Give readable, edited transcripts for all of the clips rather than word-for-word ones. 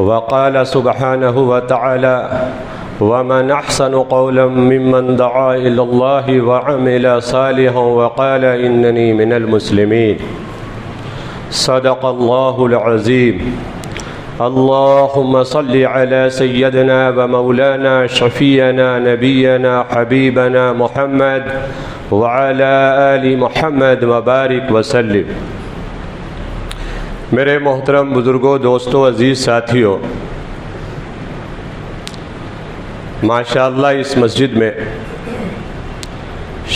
وقال سبحانه وتعالى ومن أحسن قولا ممن دعا إلى الله وعمل صالحا وقال إنني من المسلمين صدق الله العظيم اللهم صل على سيدنا ومولانا شفيعنا نبينا حبيبنا محمد وعلى آل محمد وبارك وسلم۔ میرے محترم بزرگوں، دوستوں، عزیز ساتھیوں، ماشاءاللہ اس مسجد میں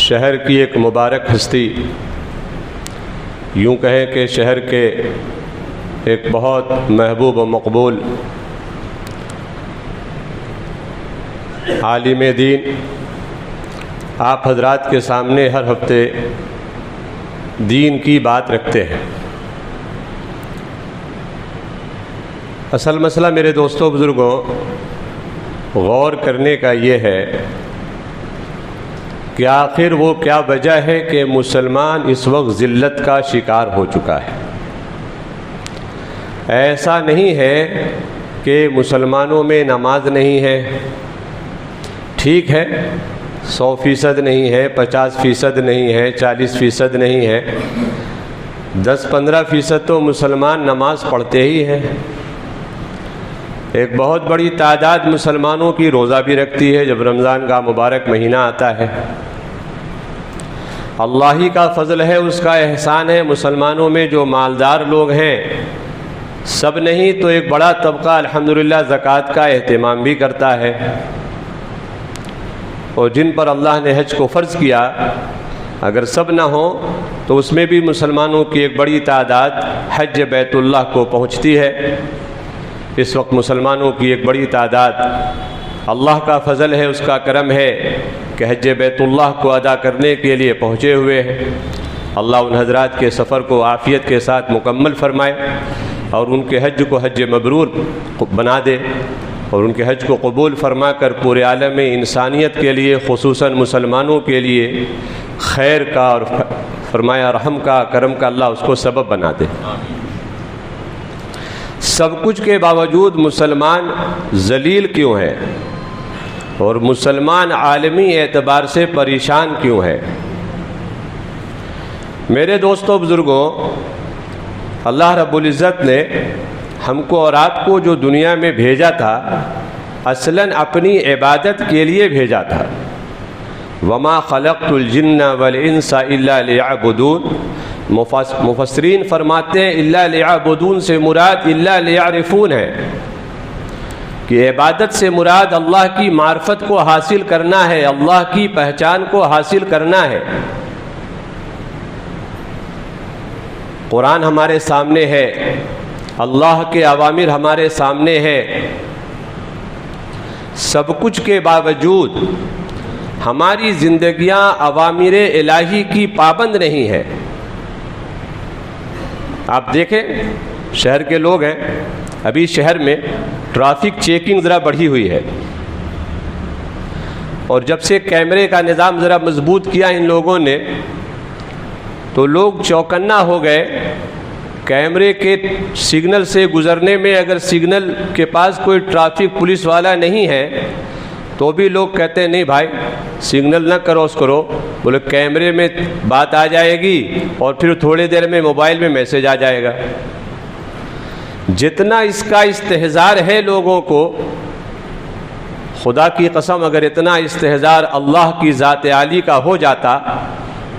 شہر کی ایک مبارک ہستی، یوں کہیں کہ شہر کے ایک بہت محبوب و مقبول عالم دین آپ حضرات کے سامنے ہر ہفتے دین کی بات رکھتے ہیں۔ اصل مسئلہ میرے دوستوں بزرگوں غور کرنے کا یہ ہے کہ آخر وہ کیا وجہ ہے کہ مسلمان اس وقت ذلت کا شکار ہو چکا ہے۔ ایسا نہیں ہے کہ مسلمانوں میں نماز نہیں ہے، ٹھیک ہے 100% نہیں ہے، 50% نہیں ہے، 40% نہیں ہے، 10-15% تو مسلمان نماز پڑھتے ہی ہیں۔ ایک بہت بڑی تعداد مسلمانوں کی روزہ بھی رکھتی ہے جب رمضان کا مبارک مہینہ آتا ہے۔ اللہ ہی کا فضل ہے، اس کا احسان ہے، مسلمانوں میں جو مالدار لوگ ہیں سب نہیں تو ایک بڑا طبقہ الحمدللہ زکوٰۃ کا اہتمام بھی کرتا ہے، اور جن پر اللہ نے حج کو فرض کیا اگر سب نہ ہوں تو اس میں بھی مسلمانوں کی ایک بڑی تعداد حج بیت اللہ کو پہنچتی ہے۔ اس وقت مسلمانوں کی ایک بڑی تعداد اللہ کا فضل ہے، اس کا کرم ہے کہ حج بیت اللہ کو ادا کرنے کے لیے پہنچے ہوئے ہیں۔ اللہ ان حضرات کے سفر کو عافیت کے ساتھ مکمل فرمائے اور ان کے حج کو حج مبرور بنا دے، اور ان کے حج کو قبول فرما کر پورے عالم انسانیت کے لیے خصوصاً مسلمانوں کے لیے خیر کا اور فرمایا رحم کا کرم کا اللہ اس کو سبب بنا دے۔ سب کچھ کے باوجود مسلمان ذلیل کیوں ہے اور مسلمان عالمی اعتبار سے پریشان کیوں ہے؟ میرے دوستوں بزرگوں، اللہ رب العزت نے ہم کو اور آپ کو جو دنیا میں بھیجا تھا اصلاً اپنی عبادت کے لیے بھیجا تھا۔ وما خلقت الجن والانس الا لیعبدون، مفسرین فرماتے ہیں الا لیعبدون سے مراد الا لیعرفون ہے کہ عبادت سے مراد اللہ کی معرفت کو حاصل کرنا ہے، اللہ کی پہچان کو حاصل کرنا ہے۔ قرآن ہمارے سامنے ہے، اللہ کے اوامر ہمارے سامنے ہے، سب کچھ کے باوجود ہماری زندگیاں اوامر الہی کی پابند نہیں ہے۔ آپ دیکھیں شہر کے لوگ ہیں، ابھی شہر میں ٹریفک چیکنگ ذرا بڑھی ہوئی ہے، اور جب سے کیمرے کا نظام ذرا مضبوط کیا ان لوگوں نے تو لوگ چوکنا ہو گئے۔ کیمرے کے سگنل سے گزرنے میں اگر سگنل کے پاس کوئی ٹریفک پولیس والا نہیں ہے تو بھی لوگ کہتے ہیں نہیں بھائی سگنل نہ کراس کرو، بولے کیمرے میں بات آ جائے گی اور پھر تھوڑی دیر میں موبائل میں میسج آ جائے گا۔ جتنا اس کا استحضار ہے لوگوں کو، خدا کی قسم اگر اتنا استحضار اللہ کی ذات عالی کا ہو جاتا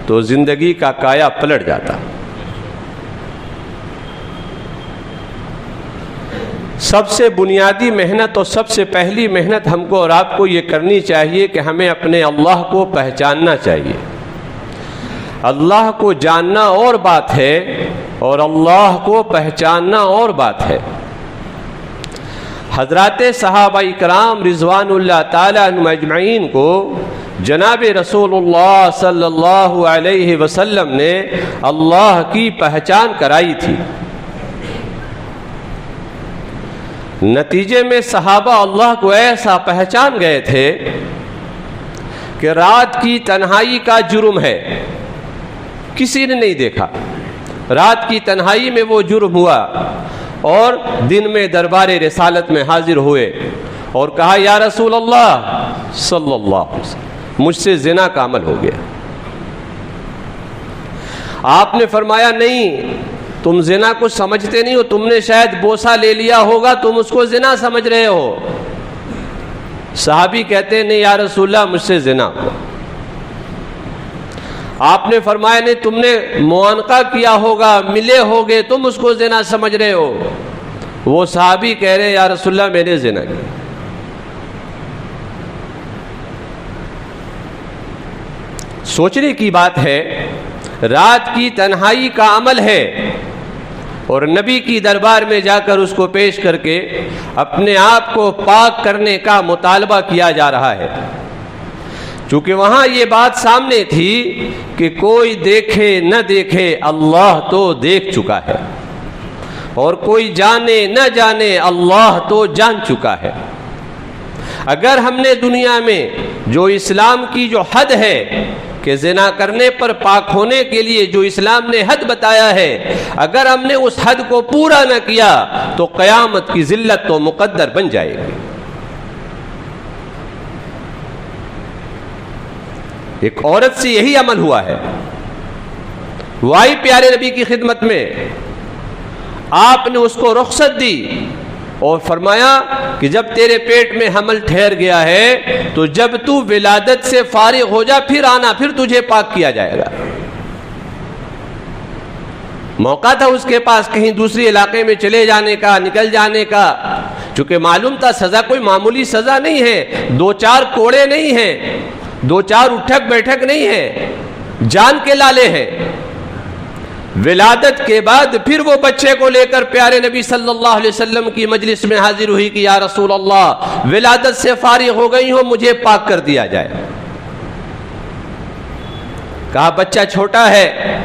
تو زندگی کا کایا پلٹ جاتا۔ سب سے بنیادی محنت اور سب سے پہلی محنت ہم کو اور آپ کو یہ کرنی چاہیے کہ ہمیں اپنے اللہ کو پہچاننا چاہیے۔ اللہ کو جاننا اور بات ہے اور اللہ کو پہچاننا اور بات ہے۔ حضرات صحابہ کرام رضوان اللہ تعالی عنہم اجمعین کو جناب رسول اللہ صلی اللہ علیہ وسلم نے اللہ کی پہچان کرائی تھی۔ نتیجے میں صحابہ اللہ کو ایسا پہچان گئے تھے کہ رات کی تنہائی کا جرم ہے، کسی نے نہیں دیکھا، رات کی تنہائی میں وہ جرم ہوا اور دن میں دربار رسالت میں حاضر ہوئے اور کہا یا رسول اللہ صلی اللہ علیہ وسلم مجھ سے زنا کا عمل ہو گیا۔ آپ نے فرمایا نہیں، تم زنا کو سمجھتے نہیں ہو، تم نے شاید بوسہ لے لیا ہوگا، تم اس کو زنا سمجھ رہے ہو۔ صحابی کہتے ہیں نہیں یا رسول اللہ مجھ سے زنا ہوا۔ آپ نے فرمایا نہیں، تم نے معانقہ کیا ہوگا، ملے ہوگے، تم اس کو زنا سمجھ رہے ہو۔ وہ صحابی کہہ رہے ہیں یا رسول اللہ میں نے زنا کیا۔ سوچنے کی بات ہے، رات کی تنہائی کا عمل ہے اور نبی کی دربار میں جا کر اس کو پیش کر کے اپنے آپ کو پاک کرنے کا مطالبہ کیا جا رہا ہے، چونکہ وہاں یہ بات سامنے تھی کہ کوئی دیکھے نہ دیکھے اللہ تو دیکھ چکا ہے، اور کوئی جانے نہ جانے اللہ تو جان چکا ہے۔ اگر ہم نے دنیا میں جو اسلام کی جو حد ہے کہ زنا کرنے پر پاک ہونے کے لیے جو اسلام نے حد بتایا ہے، اگر ہم نے اس حد کو پورا نہ کیا تو قیامت کی ذلت تو مقدر بن جائے گی۔ ایک عورت سے یہی عمل ہوا ہے، وہ آئی پیارے نبی کی خدمت میں، آپ نے اس کو رخصت دی اور فرمایا کہ جب تیرے پیٹ میں حمل ٹھہر گیا ہے تو جب تو ولادت سے فارغ ہو جا پھر آنا، پھر تجھے پاک کیا جائے گا۔ موقع تھا اس کے پاس کہیں دوسری علاقے میں چلے جانے کا، نکل جانے کا، چونکہ معلوم تھا سزا کوئی معمولی سزا نہیں ہے، دو چار کوڑے نہیں ہیں، دو چار اٹھک بیٹھک نہیں ہے، جان کے لالے ہیں۔ ولادت کے بعد پھر وہ بچے کو لے کر پیارے نبی صلی اللہ علیہ وسلم کی مجلس میں حاضر ہوئی کہ یا رسول اللہ ولادت سے فارغ ہو گئی ہو، مجھے پاک کر دیا جائے۔ کہا بچہ چھوٹا ہے،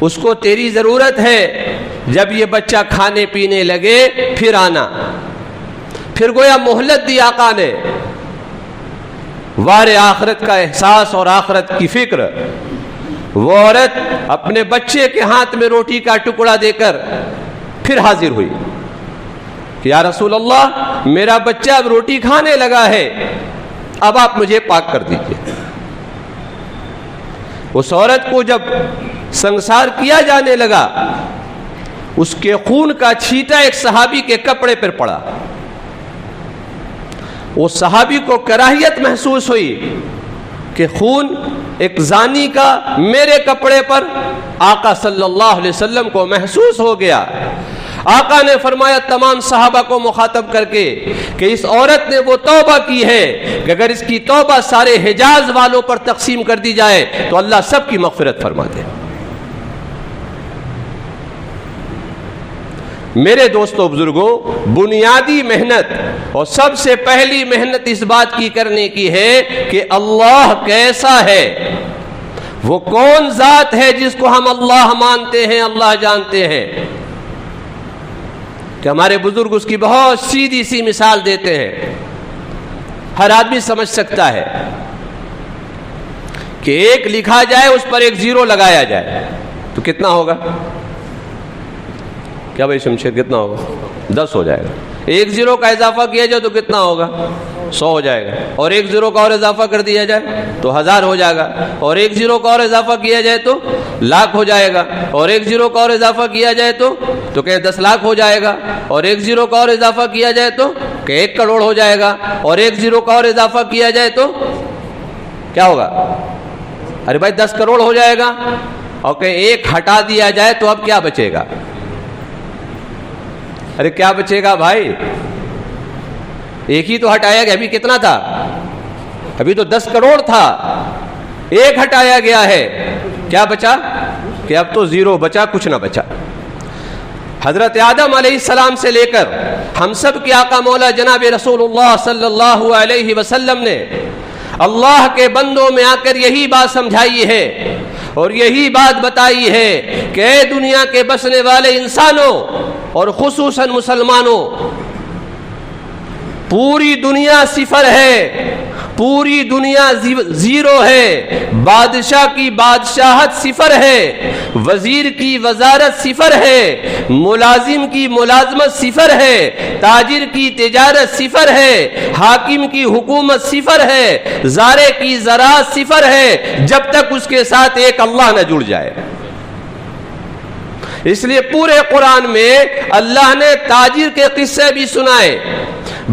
اس کو تیری ضرورت ہے، جب یہ بچہ کھانے پینے لگے پھر آنا۔ پھر گویا مہلت دی آقا نے، وار آخرت کا احساس اور آخرت کی فکر۔ وہ عورت اپنے بچے کے ہاتھ میں روٹی کا ٹکڑا دے کر پھر حاضر ہوئی کہ یا رسول اللہ میرا بچہ اب روٹی کھانے لگا ہے، اب آپ مجھے پاک کر دیجئے۔ اس عورت کو جب سنسار کیا جانے لگا، اس کے خون کا چھینٹا ایک صحابی کے کپڑے پر پڑا۔ اس صحابی کو کراہیت محسوس ہوئی کہ خون ایک زانی کا میرے کپڑے پر آقا صلی اللہ علیہ وسلم کو محسوس ہو گیا۔ آقا نے فرمایا تمام صحابہ کو مخاطب کر کے کہ اس عورت نے وہ توبہ کی ہے کہ اگر اس کی توبہ سارے حجاز والوں پر تقسیم کر دی جائے تو اللہ سب کی مغفرت فرما دے۔ میرے دوستو بزرگوں، بنیادی محنت اور سب سے پہلی محنت اس بات کی کرنے کی ہے کہ اللہ کیسا ہے، وہ کون ذات ہے جس کو ہم اللہ مانتے ہیں، اللہ جانتے ہیں۔ کہ ہمارے بزرگ اس کی بہت سیدھی سی مثال دیتے ہیں، ہر آدمی سمجھ سکتا ہے کہ ایک لکھا جائے اس پر ایک زیرو لگایا جائے تو کتنا ہوگا؟ کیا بھائی شمشیر کتنا ہوگا؟ 10 ہو جائے گا۔ ایک زیرو کا اضافہ کیا جائے تو کتنا ہوگا؟ 100 ہو جائے گا، اور ایک زیرو کا اور اضافہ کر دیا جائے تو 1000 ہو جائے گا، اور ایک زیرو کا اور اضافہ کیا جائے تو لاکھ ہو جائے گا، اور ایک زیرو کا اور اضافہ کیا جائے تو کہ 10 لاکھ ہو جائے گا، اور ایک زیرو کا اور اضافہ کیا جائے تو کہ 1 کروڑ ہو جائے گا، اور ایک زیرو کا اور اضافہ کیا جائے تو کیا ہوگا؟ ارے بھائی 10 کروڑ ہو جائے گا، اور کہ 1 ہٹا دیا جائے تو اب کیا بچے گا؟ ارے کیا بچے گا بھائی؟ ایک ہی تو ہٹایا گیا، ابھی کتنا تھا؟ ابھی تو 10 کروڑ تھا، 1 ہٹایا گیا ہے، کیا بچا؟ کہ اب تو زیرو بچا، کچھ نہ بچا۔ حضرت آدم علیہ السلام سے لے کر ہم سب کے آقا مولا جناب رسول اللہ صلی اللہ علیہ وسلم نے اللہ کے بندوں میں آ کر یہی بات سمجھائی ہے اور یہی بات بتائی ہے کہ اے دنیا کے بسنے والے انسانوں اور خصوصاً مسلمانوں، پوری دنیا صفر ہے پوری دنیا زیرو ہے، بادشاہ کی بادشاہت صفر ہے، وزیر کی وزارت صفر ہے، ملازم کی ملازمت صفر ہے، تاجر کی تجارت صفر ہے، حاکم کی حکومت صفر ہے، زارع کی زراعت صفر ہے، جب تک اس کے ساتھ ایک اللہ نہ جڑ جائے۔ اس لیے پورے قرآن میں اللہ نے تاجر کے قصے بھی سنائے،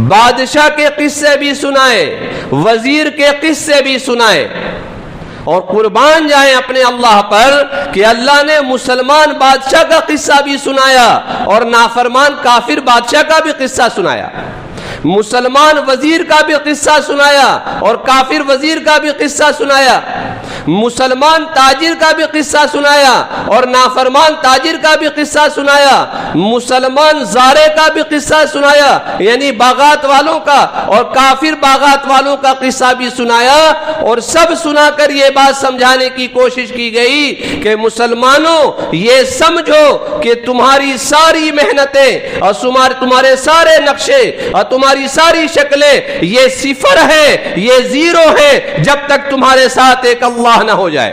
بادشاہ کے قصے بھی سنائے، وزیر کے قصے بھی سنائے، اور قربان جائیں اپنے اللہ پر کہ اللہ نے مسلمان بادشاہ کا قصہ بھی سنایا اور نافرمان کافر بادشاہ کا بھی قصہ سنایا، مسلمان وزیر کا بھی قصہ سنایا اور کافر وزیر کا بھی قصہ سنایا، مسلمان تاجر کا بھی قصہ سنایا اور نافرمان تاجر کا بھی قصہ سنایا، مسلمان زارع کا بھی قصہ سنایا یعنی باغات والوں کا، اور کافر باغات والوں کا قصہ بھی سنایا، اور سب سنا کر یہ بات سمجھانے کی کوشش کی گئی کہ مسلمانوں یہ سمجھو کہ تمہاری ساری محنتیں اور تمہارے سارے نقشے اور تمہاری ساری شکلیں یہ صفر ہے، یہ زیرو ہے، جب تک تمہارے ساتھ ایک اللہ نہ ہو جائے۔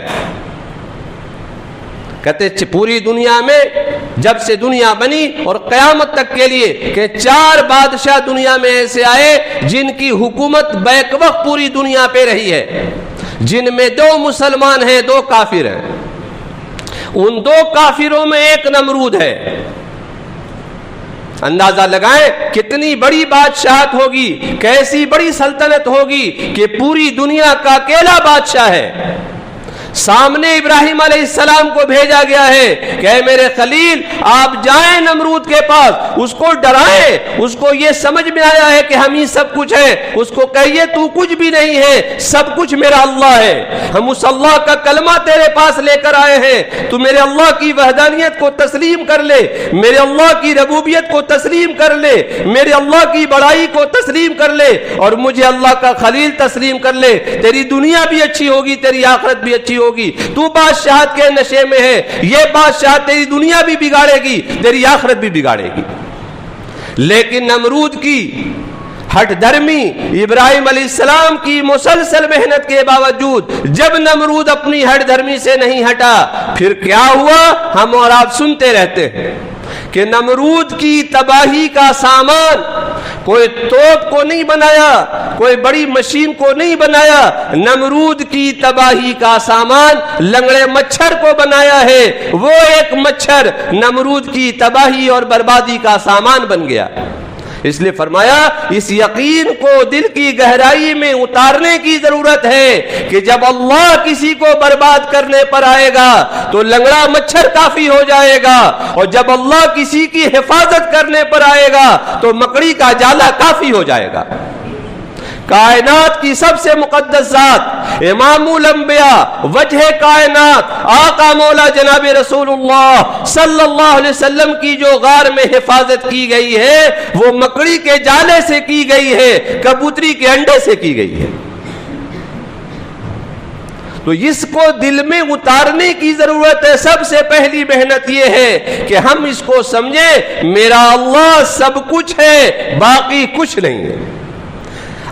کہتے پوری دنیا میں جب سے دنیا بنی اور قیامت تک کے لیے کہ 4 بادشاہ دنیا میں ایسے آئے جن کی حکومت بیک وقت پوری دنیا پہ رہی ہے، جن میں 2 مسلمان ہیں 2 کافر ہیں، ان 2 کافروں میں ایک نمرود ہے۔ اندازہ لگائیں کتنی بڑی بادشاہت ہوگی، کیسی بڑی سلطنت ہوگی کہ پوری دنیا کا اکیلا بادشاہ ہے۔ سامنے ابراہیم علیہ السلام کو بھیجا گیا ہے کہ اے میرے خلیل آپ جائیں نمرود کے پاس، اس کو ڈرائیں، اس کو یہ سمجھ میں آیا ہے کہ ہم ہی سب کچھ ہیں، اس کو کہیے تو کچھ بھی نہیں ہے، سب کچھ میرا اللہ ہے، ہم اس اللہ کا کلمہ تیرے پاس لے کر آئے ہیں، تو میرے اللہ کی وحدانیت کو تسلیم کر لے، میرے اللہ کی ربوبیت کو تسلیم کر لے، میرے اللہ کی بڑائی کو تسلیم کر لے، اور مجھے اللہ کا خلیل تسلیم کر لے، تیری دنیا بھی اچھی ہوگی، تیری آخرت بھی اچھی ہوگی۔ تو بادشاہت کے نشے میں ہے، یہ بادشاہت تیری دنیا بھی بگاڑے گی، تیری آخرت بھی بگاڑے گی۔ لیکن نمرود کی ہٹ دھرمی، ابراہیم علیہ السلام کی مسلسل محنت کے باوجود جب نمرود اپنی ہٹ دھرمی سے نہیں ہٹا، پھر کیا ہوا ہم اور آپ سنتے رہتے ہیں کہ نمرود کی تباہی کا سامان کوئی توپ کو نہیں بنایا، کوئی بڑی مشین کو نہیں بنایا، نمرود کی تباہی کا سامان لنگڑے مچھر کو بنایا ہے، وہ ایک مچھر نمرود کی تباہی اور بربادی کا سامان بن گیا۔ اس لیے فرمایا اس یقین کو دل کی گہرائی میں اتارنے کی ضرورت ہے کہ جب اللہ کسی کو برباد کرنے پر آئے گا تو لنگڑا مچھر کافی ہو جائے گا، اور جب اللہ کسی کی حفاظت کرنے پر آئے گا تو مکڑی کا جالا کافی ہو جائے گا۔ کائنات کی سب سے مقدس ذات، امام الانبیاء، وجہ کائنات، آقا مولا جناب رسول اللہ صلی اللہ علیہ وسلم کی جو غار میں حفاظت کی گئی ہے وہ مکڑی کے جالے سے کی گئی ہے، کبوتری کے انڈے سے کی گئی ہے۔ تو اس کو دل میں اتارنے کی ضرورت ہے۔ سب سے پہلی محنت یہ ہے کہ ہم اس کو سمجھیں میرا اللہ سب کچھ ہے، باقی کچھ نہیں ہے۔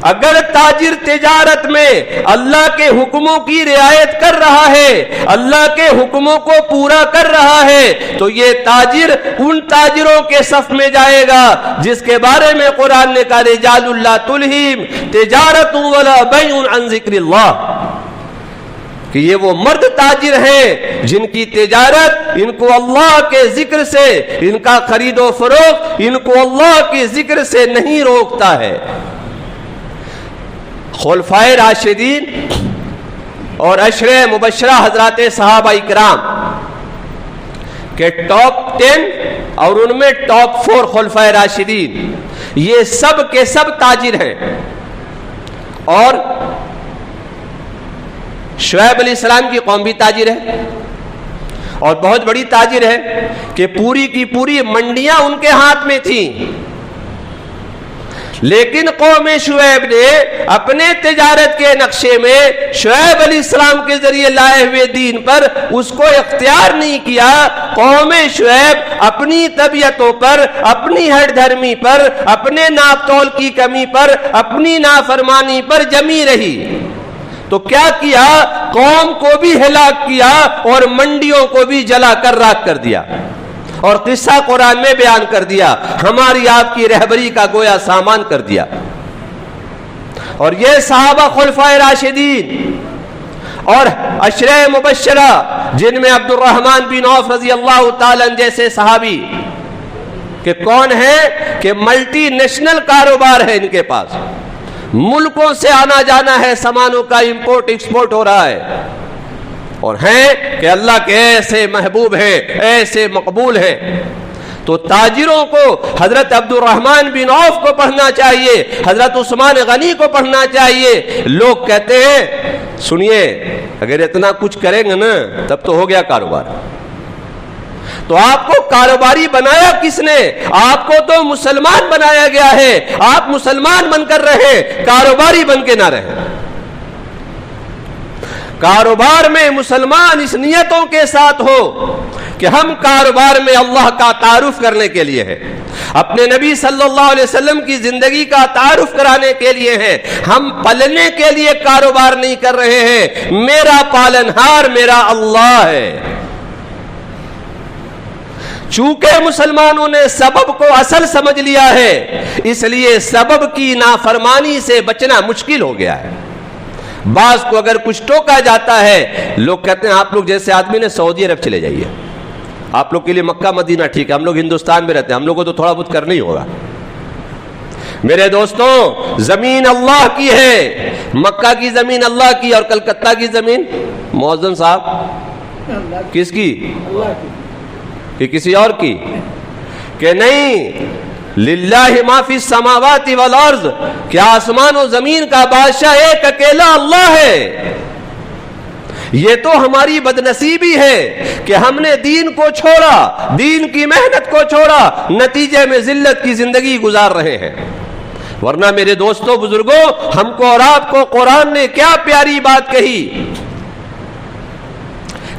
اگر تاجر تجارت میں اللہ کے حکموں کی رعایت کر رہا ہے، اللہ کے حکموں کو پورا کر رہا ہے، تو یہ تاجر ان تاجروں کے صف میں جائے گا جس کے بارے میں قرآن نے کہا رجال لا تلہم تجارت ولا بیع عن ذکر اللہ، کہ یہ وہ مرد تاجر ہیں جن کی تجارت ان کو اللہ کے ذکر سے، ان کا خرید و فروخت ان کو اللہ کے ذکر سے نہیں روکتا ہے۔ خلفائے راشدین اور عشرہ مبشرہ حضرات صحابہ اکرام کے ٹاپ 10 اور ان میں ٹاپ 4 خلفائے راشدین یہ سب کے سب تاجر ہیں، اور شعیب علیہ السلام کی قوم بھی تاجر ہے اور بہت بڑی تاجر ہے کہ پوری کی پوری منڈیاں ان کے ہاتھ میں تھیں، لیکن قوم شعیب نے اپنے تجارت کے نقشے میں شعیب علیہ السلام کے ذریعے لائے ہوئے دین پر اس کو اختیار نہیں کیا. قوم شعیب اپنی طبیعتوں پر، اپنی ہٹ دھرمی پر، اپنے ناپ تول کی کمی پر، اپنی نافرمانی پر جمی رہی. تو کیا کیا؟ قوم کو بھی ہلاک کیا اور منڈیوں کو بھی جلا کر راکھ کر دیا، اور قصہ قرآن میں بیان کر دیا، ہماری آپ کی رہبری کا گویا سامان کر دیا. اور یہ صحابہ خلفائے راشدین اور عشرہ مبشرہ، جن میں عبد الرحمن بن عوف رضی اللہ تعالیٰ جیسے صحابی کہ کون ہے کہ ملٹی نیشنل کاروبار ہے ان کے پاس، ملکوں سے آنا جانا ہے، سامانوں کا امپورٹ ایکسپورٹ ہو رہا ہے، اور ہیں کہ اللہ کے ایسے محبوب ہیں، ایسے مقبول ہیں. تو تاجروں کو حضرت عبد الرحمن بن عوف کو پڑھنا چاہیے، حضرت عثمان غنی کو پڑھنا چاہیے. لوگ کہتے ہیں سنیے اگر اتنا کچھ کریں گے نا تب تو ہو گیا کاروبار. تو آپ کو کاروباری بنایا کس نے؟ آپ کو تو مسلمان بنایا گیا ہے. آپ مسلمان بن کر رہے، کاروباری بن کے نہ رہے. کاروبار میں مسلمان اس نیتوں کے ساتھ ہو کہ ہم کاروبار میں اللہ کا تعارف کرنے کے لیے ہے، اپنے نبی صلی اللہ علیہ وسلم کی زندگی کا تعارف کرانے کے لیے ہے. ہم پلنے کے لیے کاروبار نہیں کر رہے ہیں. میرا پالنہار میرا اللہ ہے. چونکہ مسلمانوں نے سبب کو اصل سمجھ لیا ہے، اس لیے سبب کی نافرمانی سے بچنا مشکل ہو گیا ہے. بعض کو اگر کچھ ٹوکا جاتا ہے، لوگ کہتے ہیں آپ لوگ جیسے آدمی نے سعودی عرب چلے جائیے، آپ لوگ کے لیے مکہ مدینہ ٹھیک ہے، ہم لوگ ہندوستان میں رہتے ہیں، ہم لوگ کو تو تھوڑا بہت کرنا ہی ہوگا. میرے دوستوں، زمین اللہ کی ہے، مکہ کی زمین اللہ کی، اور کلکتہ کی زمین مؤذن صاحب کس کی؟ کہ کسی اور کی؟ کہ نہیں، للہ ما فی السماوات والارض، کہ آسمان و زمین کا بادشاہ ایک اکیلا اللہ ہے. یہ تو ہماری بدنصیبی ہے کہ ہم نے دین کو چھوڑا، دین کی محنت کو چھوڑا، نتیجے میں ذلت کی زندگی گزار رہے ہیں. ورنہ میرے دوستوں بزرگوں، ہم کو اور آپ کو قرآن نے کیا پیاری بات کہی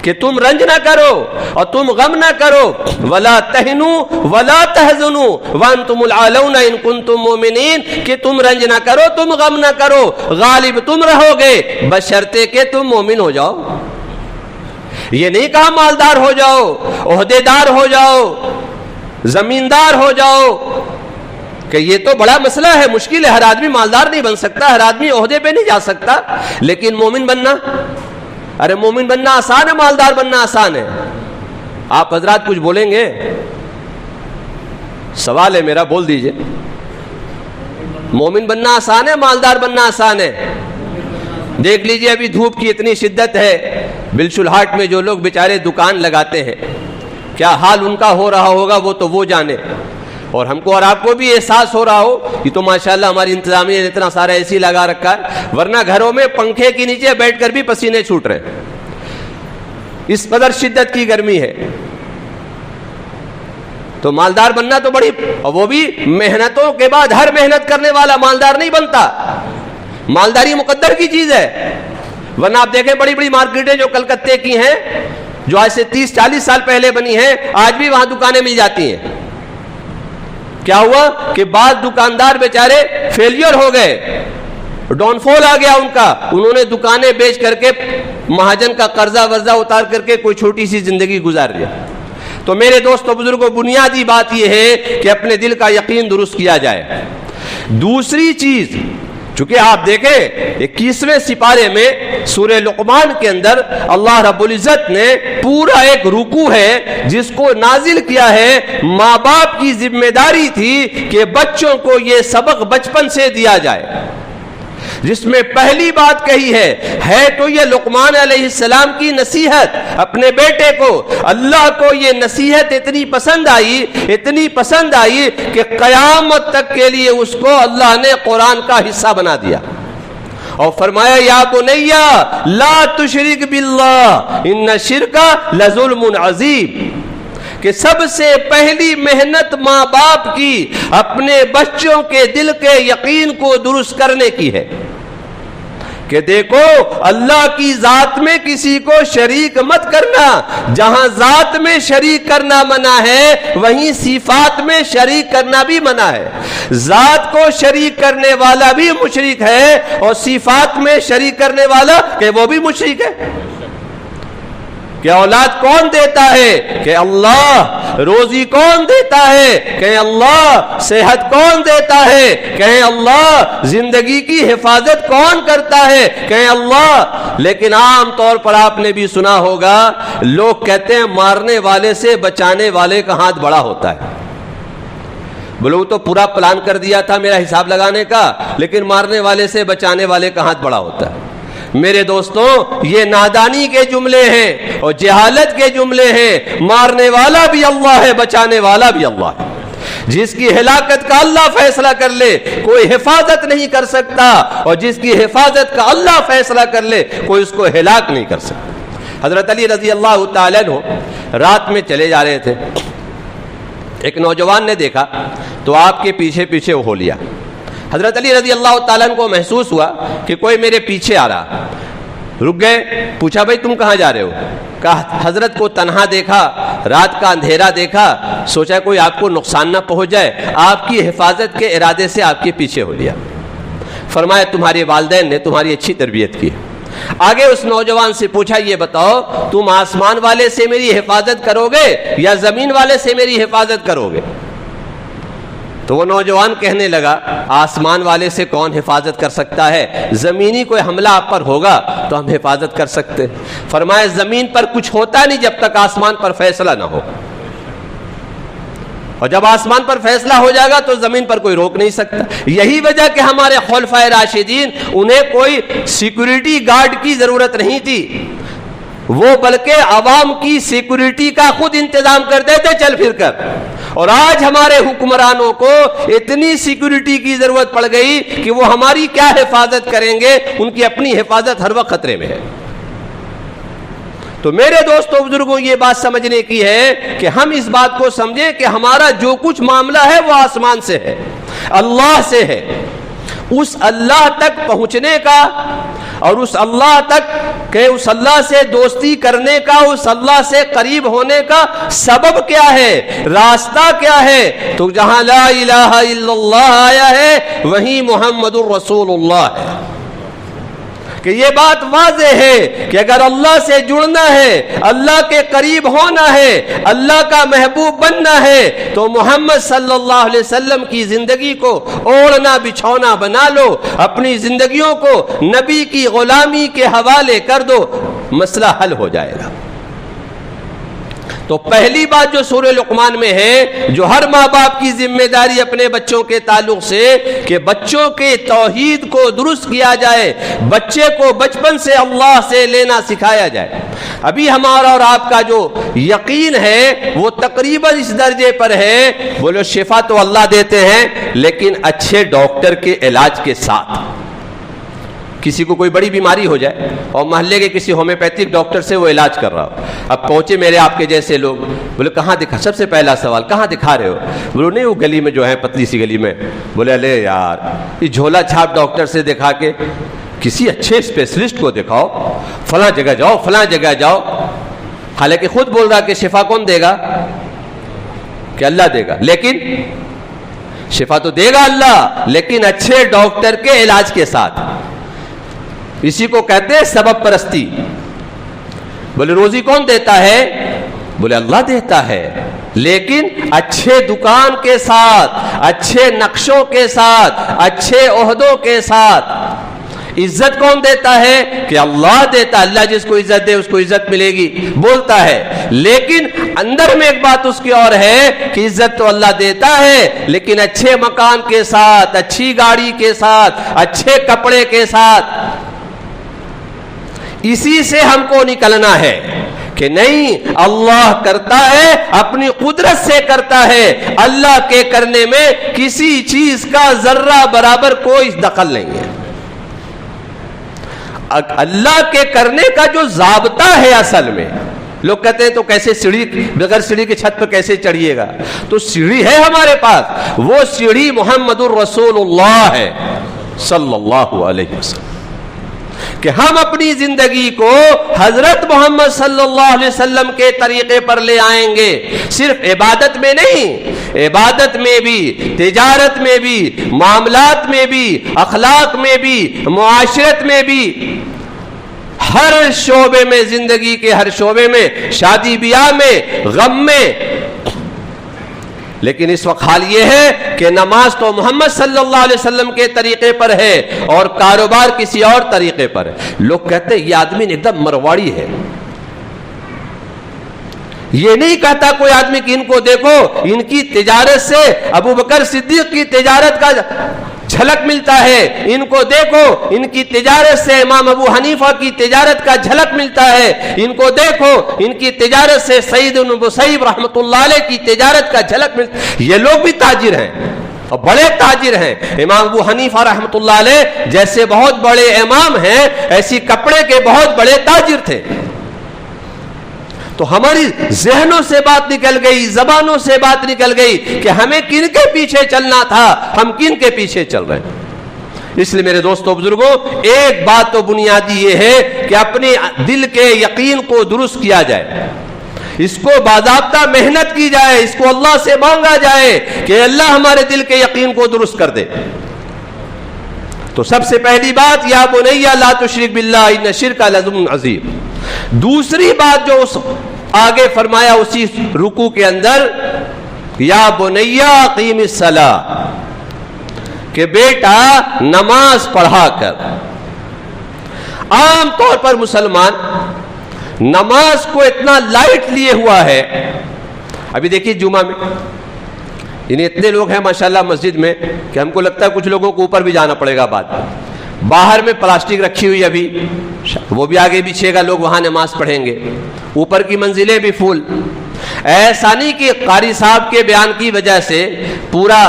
کہ تم رنج نہ کرو اور تم غم نہ کرو. ولا تہنوا ولا تحزنوا وانتم العالون ان کنتم مؤمنین، کہ تم رنج نہ کرو، تم غم نہ کرو، غالب تم رہو گے بشرطے کہ تم مومن ہو جاؤ. یہ نہیں کہا مالدار ہو جاؤ، عہدے دار ہو جاؤ، زمیندار ہو جاؤ، کہ یہ تو بڑا مسئلہ ہے، مشکل ہے. ہر آدمی مالدار نہیں بن سکتا، ہر آدمی عہدے پہ نہیں جا سکتا، لیکن مومن بننا، ارے مومن بننا آسان ہے، مالدار بننا آسان ہے. آپ حضرات کچھ بولیں گے؟ سوال ہے میرا، بول دیجئے. مومن بننا آسان ہے، مالدار بننا آسان ہے؟ دیکھ لیجئے ابھی دھوپ کی اتنی شدت ہے، بلشل ہاٹ میں جو لوگ بیچارے دکان لگاتے ہیں، کیا حال ان کا ہو رہا ہوگا وہ تو وہ جانے. اور ہم کو اور آپ کو بھی احساس ہو رہا ہو کہ تو ماشاءاللہ ہماری انتظامیہ نے اتنا سارا اے سی لگا رکھا ہے، ورنہ گھروں میں پنکھے کے نیچے بیٹھ کر بھی پسینے چھوٹ رہے، اس قدر شدت کی گرمی ہے. تو مالدار بننا تو بڑی، اور وہ بھی محنتوں کے بعد. ہر محنت کرنے والا مالدار نہیں بنتا، مالداری مقدر کی چیز ہے. ورنہ آپ دیکھیں بڑی بڑی مارکیٹیں جو کلکتے کی ہیں، جو آج سے 30-40 سال پہلے بنی ہیں، آج بھی وہاں دکانیں مل جاتی ہیں. کیا ہوا کہ بعض دکاندار بیچارے فیلئر ہو گئے، ڈاؤن فال آ گیا ان کا، انہوں نے دکانیں بیچ کر کے مہاجن کا قرضہ ورزہ اتار کر کے کوئی چھوٹی سی زندگی گزار لیا. تو میرے دوستو بزرگوں، بنیادی بات یہ ہے کہ اپنے دل کا یقین درست کیا جائے. دوسری چیز، چونکہ آپ دیکھیں 21ویں سپارے میں سورہ لقمان کے اندر اللہ رب العزت نے پورا ایک رکوع ہے جس کو نازل کیا ہے. ماں باپ کی ذمہ داری تھی کہ بچوں کو یہ سبق بچپن سے دیا جائے، جس میں پہلی بات کہی ہے تو یہ لقمان علیہ السلام کی نصیحت اپنے بیٹے کو. اللہ کو یہ نصیحت اتنی پسند آئی کہ قیامت تک کے لیے اس کو اللہ نے قرآن کا حصہ بنا دیا اور فرمایا یا بنیا لا تشرک باللہ ان الشرک لظلم عظیم، کہ سب سے پہلی محنت ماں باپ کی اپنے بچوں کے دل کے یقین کو درست کرنے کی ہے کہ دیکھو اللہ کی ذات میں کسی کو شریک مت کرنا. جہاں ذات میں شریک کرنا منع ہے وہیں صفات میں شریک کرنا بھی منع ہے. ذات کو شریک کرنے والا بھی مشرک ہے اور صفات میں شریک کرنے والا کہ وہ بھی مشرک ہے. کہ اولاد کون دیتا ہے کہ اللہ. روزی کون دیتا ہے کہ اللہ. صحت کون دیتا ہے کہ اللہ. زندگی کی حفاظت کون کرتا ہے کہ اللہ. لیکن عام طور پر آپ نے بھی سنا ہوگا لوگ کہتے ہیں مارنے والے سے بچانے والے کا ہاتھ بڑا ہوتا ہے. بولو تو پورا پلان کر دیا تھا میرا حساب لگانے کا, لیکن مارنے والے سے بچانے والے کا ہاتھ بڑا ہوتا ہے. میرے دوستوں یہ نادانی کے جملے ہیں اور جہالت کے جملے ہیں. مارنے والا بھی اللہ ہے, بچانے والا بھی اللہ ہے. جس کی ہلاکت کا اللہ فیصلہ کر لے کوئی حفاظت نہیں کر سکتا, اور جس کی حفاظت کا اللہ فیصلہ کر لے کوئی اس کو ہلاک نہیں کر سکتا. حضرت علی رضی اللہ تعالیٰ عنہ رات میں چلے جا رہے تھے. ایک نوجوان نے دیکھا تو آپ کے پیچھے پیچھے وہ ہو لیا. حضرت علی رضی اللہ تعالیٰ عنہ کو محسوس ہوا کہ کوئی میرے پیچھے آ رہا. رک گئے, پوچھا بھائی تم کہاں جا رہے ہو؟ کہا حضرت کو تنہا دیکھا, رات کا اندھیرا دیکھا, سوچا کوئی آپ کو نقصان نہ پہنچ جائے, آپ کی حفاظت کے ارادے سے آپ کے پیچھے ہو لیا. فرمایا تمہارے والدین نے تمہاری اچھی تربیت کی. آگے اس نوجوان سے پوچھا یہ بتاؤ تم آسمان والے سے میری حفاظت کرو گے یا زمین والے سے میری حفاظت کرو گے؟ تو وہ نوجوان کہنے لگا آسمان والے سے کون حفاظت کر سکتا ہے, زمینی کوئی حملہ آپ پر ہوگا تو ہم حفاظت کر سکتے. فرمایا زمین پر کچھ ہوتا نہیں جب تک آسمان پر فیصلہ نہ ہو, اور جب آسمان پر فیصلہ ہو جائے گا تو زمین پر کوئی روک نہیں سکتا. یہی وجہ کہ ہمارے خلفائے راشدین انہیں کوئی سیکورٹی گارڈ کی ضرورت نہیں تھی, وہ بلکہ عوام کی سیکورٹی کا خود انتظام کرتے تھے چل پھر کر. اور آج ہمارے حکمرانوں کو اتنی سیکورٹی کی ضرورت پڑ گئی کہ وہ ہماری کیا حفاظت کریں گے, ان کی اپنی حفاظت ہر وقت خطرے میں ہے. تو میرے دوستوں بزرگوں یہ بات سمجھنے کی ہے کہ ہم اس بات کو سمجھیں کہ ہمارا جو کچھ معاملہ ہے وہ آسمان سے ہے, اللہ سے ہے. اس اللہ تک پہنچنے کا اور اس اللہ تک کہ اس اللہ سے دوستی کرنے کا, اس اللہ سے قریب ہونے کا سبب کیا ہے, راستہ کیا ہے؟ تو جہاں لا الہ الا اللہ آیا ہے وہیں محمد الرسول اللہ ہے. کہ یہ بات واضح ہے کہ اگر اللہ سے جڑنا ہے, اللہ کے قریب ہونا ہے, اللہ کا محبوب بننا ہے تو محمد صلی اللہ علیہ وسلم کی زندگی کو اوڑھنا بچھونا بنا لو, اپنی زندگیوں کو نبی کی غلامی کے حوالے کر دو, مسئلہ حل ہو جائے گا. تو پہلی بات جو سورہ لقمان میں ہے, جو ہر ماں باپ کی ذمہ داری اپنے بچوں کے تعلق سے, کہ بچوں کے توحید کو درست کیا جائے, بچے کو بچپن سے اللہ سے لینا سکھایا جائے. ابھی ہمارا اور آپ کا جو یقین ہے وہ تقریباً اس درجے پر ہے, بولو شفا تو اللہ دیتے ہیں لیکن اچھے ڈاکٹر کے علاج کے ساتھ. کسی کو کوئی بڑی بیماری ہو جائے اور محلے کے کسی ہومیوپیتھک ڈاکٹر سے وہ علاج کر رہا ہو, اب پہنچے میرے آپ کے جیسے لوگ, بولے کہاں دکھا, سب سے پہلا سوال کہاں دکھا رہے ہو؟ بولے نہیں وہ گلی میں جو ہے پتلی سی گلی میں. بولے ارے یار یہ جھولا چھاپ ڈاکٹر سے دکھا کے کسی اچھے اسپیشلسٹ کو دکھاؤ, فلاں جگہ جاؤ فلاں جگہ جاؤ. حالانکہ خود بول رہا کہ شفا کون دے گا, کہ اللہ دے گا, لیکن شفا تو دے گا اللہ, لیکن اچھے ڈاکٹر کے علاج کے ساتھ. اسی کو کہتے ہیں سبب پرستی. بولے روزی کون دیتا ہے؟ بولے اللہ دیتا ہے, لیکن اچھے دکان کے ساتھ, اچھے نقشوں کے ساتھ, اچھے عہدوں کے ساتھ. عزت کون دیتا ہے؟ کہ اللہ دیتا. اللہ جس کو عزت دے اس کو عزت ملے گی بولتا ہے, لیکن اندر میں ایک بات اس کی اور ہے کہ عزت تو اللہ دیتا ہے لیکن اچھے مکان کے ساتھ, اچھی گاڑی کے ساتھ, اچھے کپڑے کے ساتھ. اسی سے ہم کو نکلنا ہے کہ نہیں اللہ کرتا ہے, اپنی قدرت سے کرتا ہے, اللہ کے کرنے میں کسی چیز کا ذرہ برابر کوئی دخل نہیں ہے. اللہ کے کرنے کا جو ضابطہ ہے اصل میں, لوگ کہتے ہیں تو کیسے سیڑھی، بغیر سیڑھی کی چھت پر کیسے چڑھیے گا؟ تو سیڑھی ہے ہمارے پاس، وہ سیڑھی محمد الرسول اللہ ہے صلی اللہ علیہ وسلم، کہ ہم اپنی زندگی کو حضرت محمد صلی اللہ علیہ وسلم کے طریقے پر لے آئیں گے. صرف عبادت میں نہیں، عبادت میں بھی، تجارت میں بھی، معاملات میں بھی، اخلاق میں بھی، معاشرت میں بھی، ہر شعبے میں، زندگی کے ہر شعبے میں، شادی بیاہ میں، غم میں. لیکن اس وقت حال یہ ہے کہ نماز تو محمد صلی اللہ علیہ وسلم کے طریقے پر ہے اور کاروبار کسی اور طریقے پر ہے. لوگ کہتے ہیں یہ آدمی ایک دم مرواڑی ہے. یہ نہیں کہتا کوئی آدمی کہ ان کو دیکھو، ان کی تجارت سے ابو بکر صدیق کی تجارت کا جھلک ملتا ہے، ان کو دیکھو ان کی تجارت سے امام ابو حنیفہ کی تجارت کا جھلک ملتا ہے، ان کو دیکھو ان کی تجارت سے سعید بن مسیب رحمۃ اللہ علیہ کی تجارت کا جھلک ملتا ہے. یہ لوگ بھی تاجر ہیں اور بڑے تاجر ہیں. امام ابو حنیفہ رحمۃ اللہ علیہ جیسے بہت بڑے امام ہیں، ایسی کپڑے کے بہت بڑے تاجر تھے. تو ہماری ذہنوں سے بات نکل گئی، زبانوں سے بات نکل گئی کہ ہمیں کن کے پیچھے چلنا تھا، ہم کن کے پیچھے چل رہے ہیں. اس لیے میرے دوستو بزرگوں، ایک بات تو بنیادی یہ ہے کہ اپنے دل کے یقین کو درست کیا جائے، اس کو باضابطہ محنت کی جائے، اس کو اللہ سے مانگا جائے کہ اللہ ہمارے دل کے یقین کو درست کر دے. تو سب سے پہلی بات، یا بنی لا تشرک باللہ ان الشرک لظلم عظیم. دوسری بات جو اس آگے فرمایا اسی رکوع کے اندر، یا بنی اقیم الصلاۃ، کہ بیٹا نماز پڑھا کر. عام طور پر مسلمان نماز کو اتنا لائٹ لیے ہوا ہے. ابھی دیکھیے جمعہ میں انہیں اتنے لوگ ہیں ماشاءاللہ مسجد میں کہ ہم کو لگتا ہے کچھ لوگوں کو اوپر بھی جانا پڑے گا بعد میں. باہر میں پلاسٹک رکھی ہوئی ابھی، وہ بھی آگے بچھے گا، لوگ وہاں نماز پڑھیں گے. اوپر کی منزلیں بھی فل. ایسا نہیں کہ قاری صاحب کے بیان کی وجہ سے پورا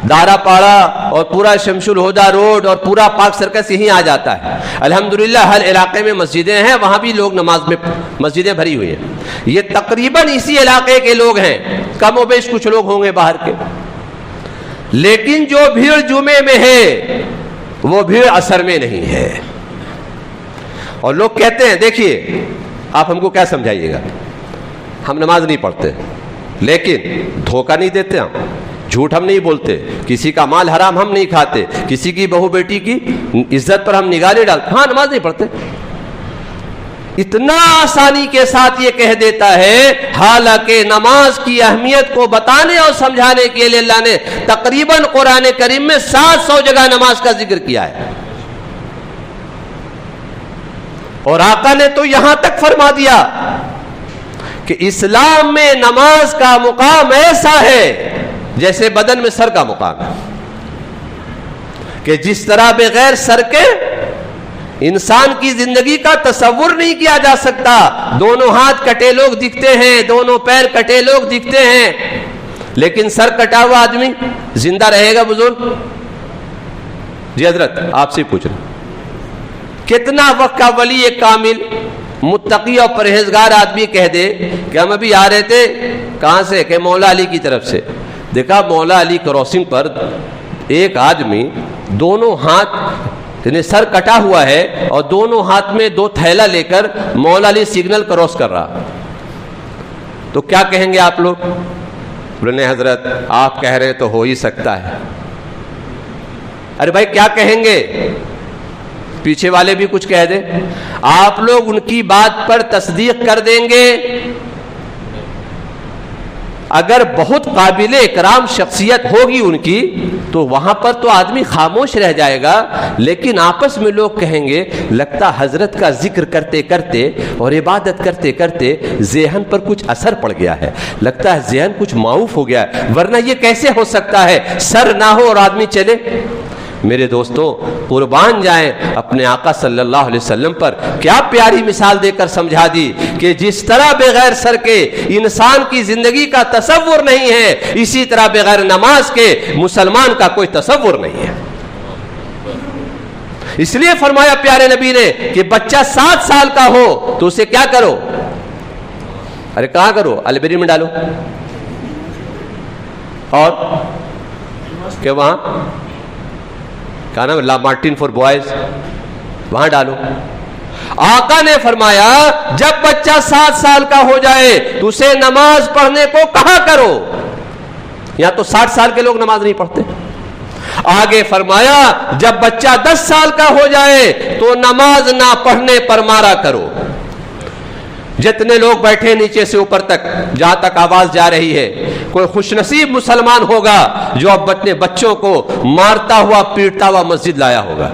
دارا پاڑا اور پورا شمس الہدیٰ روڈ اور پورا پاک سرکس یہیں آ جاتا ہے. الحمدللہ ہر علاقے میں مسجدیں ہیں، وہاں بھی لوگ نماز میں مسجدیں بھری ہوئی ہیں. یہ تقریباً اسی علاقے کے لوگ ہیں، کم و بیش کچھ لوگ ہوں گے باہر کے. لیکن جو بھیڑ جمعے میں ہے وہ بھیڑ اثر میں نہیں ہے. اور لوگ کہتے ہیں، دیکھیے آپ ہم کو کیا سمجھائیے گا، ہم نماز نہیں پڑھتے لیکن دھوکہ نہیں دیتے، ہم جھوٹ ہم نہیں بولتے، کسی کا مال حرام ہم نہیں کھاتے، کسی کی بہو بیٹی کی عزت پر ہم نگاہ نہیں ڈالتے، ہاں نماز نہیں پڑھتے. اتنا آسانی کے ساتھ یہ کہہ دیتا ہے، حالانکہ نماز کی اہمیت کو بتانے اور سمجھانے کے لیے اللہ نے تقریباً قرآن کریم میں 700 جگہ نماز کا ذکر کیا ہے. اور آقا نے تو یہاں تک فرما دیا کہ اسلام میں نماز کا مقام ایسا ہے جیسے بدن میں سر کا مقام ہے، کہ جس طرح بغیر سر کے انسان کی زندگی کا تصور نہیں کیا جا سکتا. دونوں ہاتھ کٹے لوگ دکھتے ہیں، دونوں پیر کٹے لوگ دکھتے ہیں، لیکن سر کٹا ہوا آدمی زندہ رہے گا بزرگ؟ جی حضرت آپ سے پوچھ رہے، کتنا وقت کا ولی کامل متقی اور پرہیزگار آدمی کہہ دے کہ ہم ابھی آ رہے تھے کہاں سے، کہ مولا علی کی طرف سے. دیکھا مولا علی کراسنگ پر ایک آدمی دونوں ہاتھ سر کٹا ہوا ہے اور دونوں ہاتھ میں 2 تھیلا لے کر مولا علی سگنل کراس کر رہا. تو کیا کہیں گے آپ لوگ؟ بولے حضرت آپ کہہ رہے تو ہو ہی سکتا ہے. ارے بھائی کیا کہیں گے؟ پیچھے والے بھی کچھ کہہ دیں، آپ لوگ ان کی بات پر تصدیق کر دیں گے؟ اگر بہت قابل اکرام شخصیت ہوگی ان کی تو وہاں پر تو آدمی خاموش رہ جائے گا، لیکن آپس میں لوگ کہیں گے لگتا حضرت کا ذکر کرتے کرتے اور عبادت کرتے کرتے ذہن پر کچھ اثر پڑ گیا ہے، لگتا ہے ذہن کچھ معاف ہو گیا ہے، ورنہ یہ کیسے ہو سکتا ہے سر نہ ہو اور آدمی چلے. میرے دوستوں قربان جائیں اپنے آقا صلی اللہ علیہ وسلم پر، کیا پیاری مثال دے کر سمجھا دی کہ جس طرح بغیر سر کے انسان کی زندگی کا تصور نہیں ہے، اسی طرح بغیر نماز کے مسلمان کا کوئی تصور نہیں ہے. اس لیے فرمایا پیارے نبی نے کہ بچہ 7 سال کا ہو تو اسے کیا کرو؟ ارے کہاں کرو؟ البری میں ڈالو. اور کہ وہاں کیا نام لا مارٹن فار بوائز وہاں ڈالو. آقا نے فرمایا جب بچہ 7 سال کا ہو جائے تو اسے نماز پڑھنے کو کہا کرو. یا تو 60 سال کے لوگ نماز نہیں پڑھتے. آگے فرمایا جب بچہ 10 سال کا ہو جائے تو نماز نہ پڑھنے پر مارا کرو. جتنے لوگ بیٹھے نیچے سے اوپر تک جہاں تک آواز جا رہی ہے, کوئی خوش نصیب مسلمان ہوگا جو اب اپنے بچوں کو مارتا ہوا پیٹتا ہوا مسجد لایا ہوگا.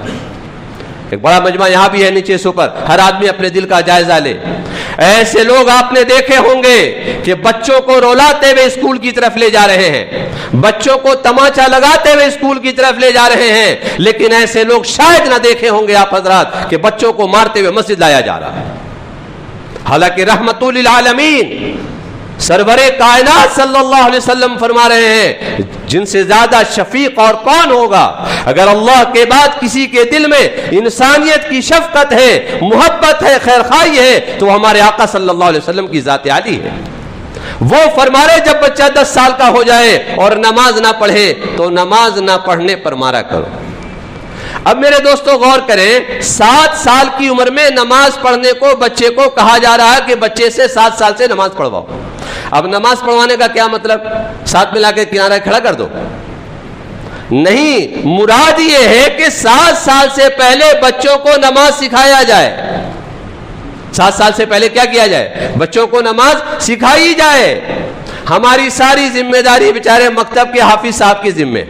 ایک بڑا مجمع یہاں بھی ہے نیچے سے اوپر, ہر آدمی اپنے دل کا جائزہ لے. ایسے لوگ آپ نے دیکھے ہوں گے کہ بچوں کو رولاتے ہوئے اسکول کی طرف لے جا رہے ہیں, بچوں کو تماچا لگاتے ہوئے اسکول کی طرف لے جا رہے ہیں, لیکن ایسے لوگ شاید نہ دیکھے ہوں گے آپ حضرات کہ بچوں کو مارتے ہوئے مسجد لایا جا رہا ہے. حالانکہ رحمت للعالمین سرور کائنات صلی اللہ علیہ وسلم فرما رہے ہیں جن سے زیادہ شفیق اور کون ہوگا. اگر اللہ کے بعد کسی کے دل میں انسانیت کی شفقت ہے, محبت ہے, خیرخواہی ہے, تو ہمارے آقا صلی اللہ علیہ وسلم کی ذات عالی ہے. وہ فرما رہے جب بچہ 10 سال کا ہو جائے اور نماز نہ پڑھے تو نماز نہ پڑھنے پر مارا کرو. اب میرے دوستو غور کریں, 7 سال کی عمر میں نماز پڑھنے کو بچے کو کہا جا رہا ہے کہ بچے سے 7 سال سے نماز پڑھواؤ. اب نماز پڑھوانے کا کیا مطلب؟ ساتھ میں لا کے کنارہ کھڑا کر دو؟ نہیں, مراد یہ ہے کہ 7 سال سے پہلے بچوں کو نماز سکھایا جائے. 7 سال سے پہلے کیا کیا جائے؟ بچوں کو نماز سکھائی جائے. ہماری ساری ذمہ داری بیچارے مکتب کے حافظ صاحب کی ذمہ.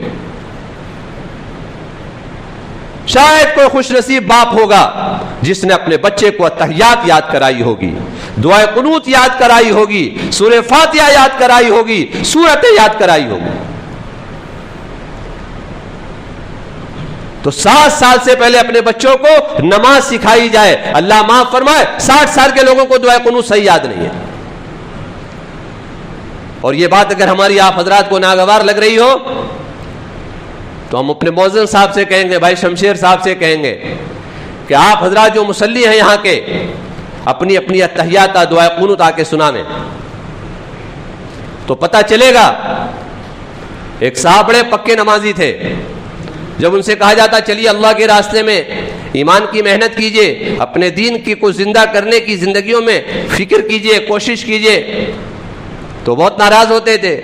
شاید کوئی خوش نصیب باپ ہوگا جس نے اپنے بچے کو اتحیات یاد کرائی ہوگی, دعائے قنوت یاد کرائی ہوگی, سورہ فاتحہ یاد کرائی ہوگی, سورتیں یاد کرائی ہوگی. تو 7 سال سے پہلے اپنے بچوں کو نماز سکھائی جائے. اللہ معاف فرمائے 60 سال کے لوگوں کو دعائے قنوت صحیح یاد نہیں ہے. اور یہ بات اگر ہماری آپ حضرات کو ناگوار لگ رہی ہو تو ہم اپنے مؤذن صاحب سے کہیں گے, بھائی شمشیر صاحب سے کہیں گے کہ آپ حضرات جو مصلی ہیں یہاں کے, اپنی اپنی اتحیات دعائے قنوت آ کے سنانے تو پتہ چلے گا. ایک صاحب بڑے پکے نمازی تھے, جب ان سے کہا جاتا چلیے اللہ کے راستے میں ایمان کی محنت کیجئے, اپنے دین کی کو زندہ کرنے کی زندگیوں میں فکر کیجئے, کوشش کیجئے, تو بہت ناراض ہوتے تھے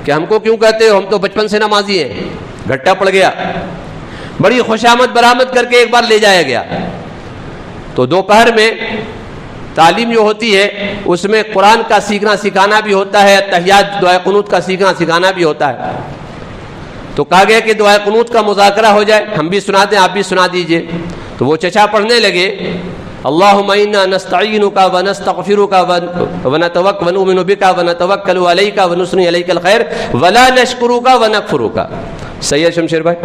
کہ ہم کو کیوں کہتے ہو, ہم تو بچپن سے نمازی ہیں. گھٹا پڑ گیا, بڑی خوشامد برآمد کر کے ایک بار لے جایا گیا. تو دوپہر میں تعلیم جو ہوتی ہے اس میں قرآن کا سیکھنا سکھانا بھی ہوتا ہے, اتحیات دعائے قنوت کا سیکھنا سکھانا بھی ہوتا ہے. تو کہا گیا کہ دعائے قنوت کا مذاکرہ ہو جائے, ہم بھی سنا دیں آپ بھی سنا دیجئے. تو وہ چچا پڑھنے لگے, اللہم انا نستعینک ونستغفرک ونؤمن بک ونتوکل علیک ونثنی علیک الخیر ولا نشکرک ونکفرک. سید شمشیر بھائی,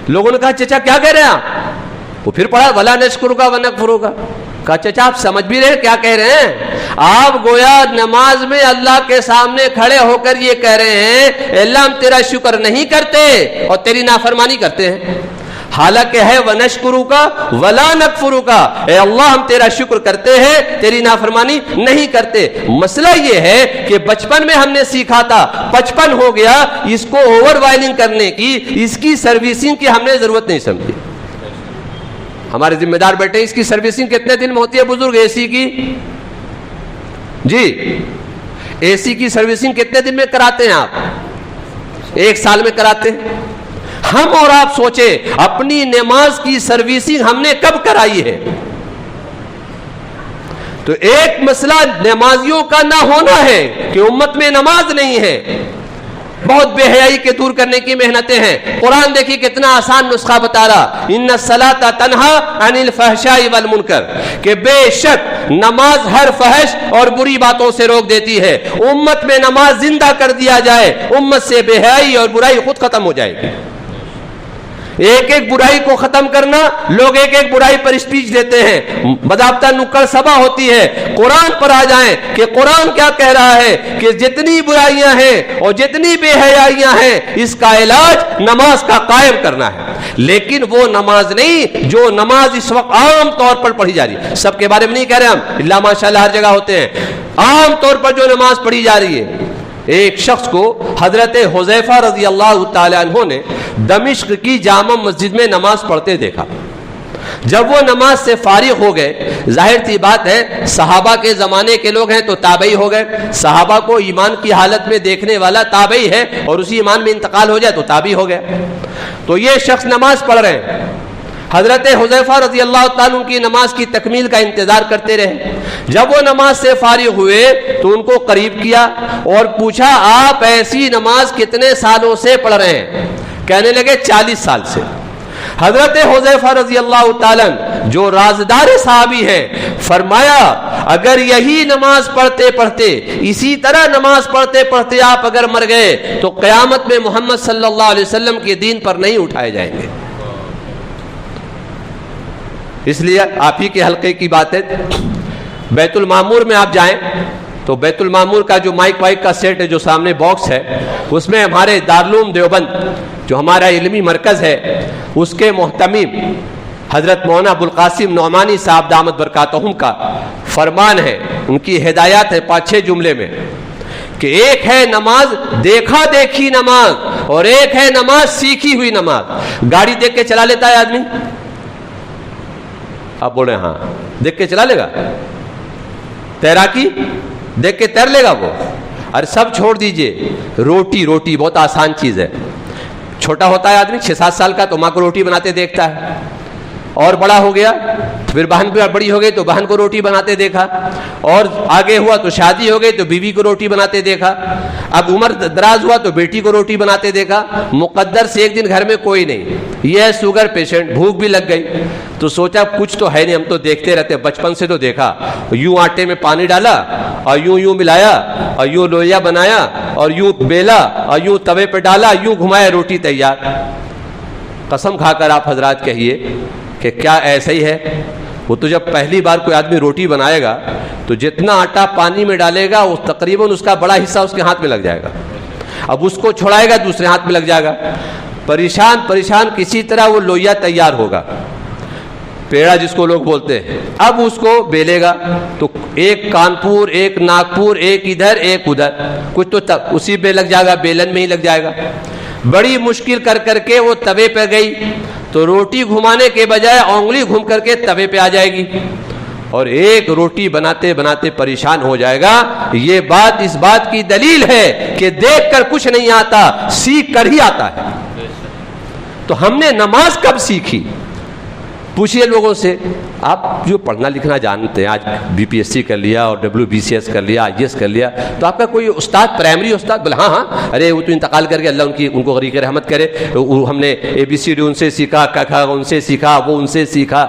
لوگوں نے کہا چچا کیا کہہ رہے ہیں آپ؟ وہ پھر پڑھا ولا نشکرک ونکفرک. کہا چچا آپ سمجھ بھی رہے کیا کہہ رہے ہیں؟ آپ گویا نماز میں اللہ کے سامنے کھڑے ہو کر یہ کہہ رہے ہیں اللہ ہم تیرا شکر نہیں کرتے اور تیری نافرمانی کرتے ہیں. حالانکہ ہے وَنَشْكُرُكَ وَلَا نَكْفُرُكَ, اے اللہ ہم تیرا شکر کرتے ہیں تیری نافرمانی نہیں کرتے. مسئلہ یہ ہے کہ بچپن میں ہم نے سیکھا تھا, 55 ہو گیا, اس کو اوور وائلنگ کرنے کی, اس کی سروسنگ کی ہم نے ضرورت نہیں سمجھی. ہمارے ذمہ دار بیٹھے اس کی سروسنگ کتنے دن میں ہوتی ہے بزرگ؟ اے سی کی, جی اے سی کی سروسنگ کتنے دن میں کراتے ہیں آپ؟ 1 سال میں کراتے ہیں. ہم اور آپ سوچیں اپنی نماز کی سروسنگ ہم نے کب کرائی ہے؟ تو ایک مسئلہ نمازیوں کا نہ ہونا ہے کہ امت میں نماز نہیں ہے. بہت بے حیائی کے دور کرنے کی محنتیں ہیں. قرآن دیکھیے کتنا آسان نسخہ بتا رہا, ان الصلاۃ تنہا عن الفحشاء والمنکر, کہ بے شک نماز ہر فحش اور بری باتوں سے روک دیتی ہے. امت میں نماز زندہ کر دیا جائے, امت سے بے حیائی اور برائی خود ختم ہو جائے گی. ایک ایک برائی کو ختم کرنا, لوگ ایک ایک برائی پر اسپیچ دیتے ہیں, باضابطہ نکڑ سبا ہوتی ہے. قرآن پر آ جائیں کہ قرآن کیا کہہ رہا ہے کہ جتنی برائیاں ہیں اور جتنی بے حیائیاں ہیں اس کا علاج نماز کا قائم کرنا ہے. لیکن وہ نماز نہیں جو نماز اس وقت عام طور پر پڑھی جا رہی ہے. سب کے بارے میں نہیں کہہ رہے ہم, اللہ ماشاءاللہ ہر جگہ ہوتے ہیں. عام طور پر جو نماز پڑھی جا رہی ہے، ایک شخص کو حضرت حذیفہ رضی اللہ تعالی عنہ نے دمشق کی جامع مسجد میں نماز پڑھتے دیکھا۔ جب وہ نماز سے فارغ ہو گئے، ظاہر سی بات ہے صحابہ کے زمانے کے لوگ ہیں تو تابعی ہو گئے، صحابہ کو ایمان کی حالت میں دیکھنے والا تابعی ہے اور اسی ایمان میں انتقال ہو جائے تو تابعی ہو گیا۔ تو یہ شخص نماز پڑھ رہے ہیں، حضرت حذیفہ رضی اللہ تعالیٰ کی نماز کی تکمیل کا انتظار کرتے رہے۔ جب وہ نماز سے فارغ ہوئے تو ان کو قریب کیا اور پوچھا آپ ایسی نماز کتنے سالوں سے پڑھ رہے ہیں؟ کہنے لگے 40 سال سے۔ حضرت حذیفہ رضی اللہ تعالیٰ جو رازدار صحابی ہیں فرمایا اگر یہی نماز پڑھتے پڑھتے، اسی طرح نماز پڑھتے پڑھتے آپ اگر مر گئے تو قیامت میں محمد صلی اللہ علیہ وسلم کے دین پر نہیں اٹھائے جائیں گے۔ اس لیے آپ ہی کے حلقے کی بات ہے، بیت المعمور میں آپ جائیں تو بیت المعمور کا جو مائک وائک کا سیٹ ہے، جو سامنے باکس ہے، اس میں ہمارے دارالعلوم دیوبند جو ہمارا علمی مرکز ہے اس کے محتمم حضرت مولانا ابوالقاسم نعمانی صاحب دامت برکاتہم کا فرمان ہے، ان کی ہدایات ہے 5-6 جملے میں کہ ایک ہے نماز دیکھا دیکھی نماز اور ایک ہے نماز سیکھی ہوئی نماز۔ گاڑی دیکھ کے چلا لیتا ہے آدمی؟ آپ بول رہے ہیں ہاں، دیکھ کے چلا لے گا؟ تیراکی دیکھ کے تیر لے گا وہ؟ ارے سب چھوڑ دیجئے، روٹی بہت آسان چیز ہے۔ چھوٹا ہوتا ہے آدمی 6-7 سال کا تو ماں کو روٹی بناتے دیکھتا ہے، اور بڑا ہو گیا پھر بہن بھی بڑی ہو گئی تو بہن کو روٹی بناتے دیکھا، اور آگے ہوا تو شادی ہو گئی تو بیوی کو روٹی بناتے دیکھا، اب عمر دراز ہوا تو بیٹی کو روٹی بناتے دیکھا۔ مقدر سے ایک دن گھر میں کوئی نہیں، یہ ہے شوگر پیشنٹ، بھوک بھی لگ گئی تو سوچا کچھ تو ہے نہیں، ہم تو دیکھتے رہتے، بچپن سے تو دیکھا، یوں آٹے میں پانی ڈالا اور یوں ملایا اور یوں لویا بنایا اور یوں بیلا اور یوں توے پہ ڈالا، یوں گھمایا، روٹی تیار۔ قسم کھا کر آپ حضرات کہیے کہ کیا ایسا ہی ہے؟ وہ تو جب پہلی بار کوئی آدمی روٹی بنائے گا تو جتنا آٹا پانی میں ڈالے گا تقریباً اس کا بڑا حصہ اس کے ہاتھ میں لگ جائے گا، اب اس کو چھوڑائے گا دوسرے ہاتھ میں لگ جائے گا، پریشان کسی طرح وہ لویا تیار ہوگا، پیڑا جس کو لوگ بولتے ہیں۔ اب اس کو بیلے گا تو ایک کانپور، ایک ناگپور، ایک ادھر ایک ادھر، کچھ تو اسی پہ لگ جائے گا، بیلن میں ہی لگ جائے گا۔ بڑی مشکل کر کے وہ توے پہ گئی تو روٹی گھمانے کے بجائے انگلی گھوم کر کے توے پہ آ جائے گی اور ایک روٹی بناتے بناتے پریشان ہو جائے گا۔ یہ بات اس بات کی دلیل ہے کہ دیکھ کر کچھ نہیں آتا، سیکھ کر ہی آتا ہے۔ تو ہم نے نماز کب سیکھی؟ پوچھئے لوگوں سے، آپ جو پڑھنا لکھنا جانتے ہیں، آج BPSC کر لیا اور WBCS کر لیا، IAS کر لیا، تو آپ کا کوئی استاد، پرائمری استاد؟ بولے ہاں ارے وہ تو انتقال کر گئے، اللہ ان کو غریق رحمت کرے، ہم نے ABCD ان سے سیکھا، کھا ان سے سیکھا، وہ ان سے سیکھا۔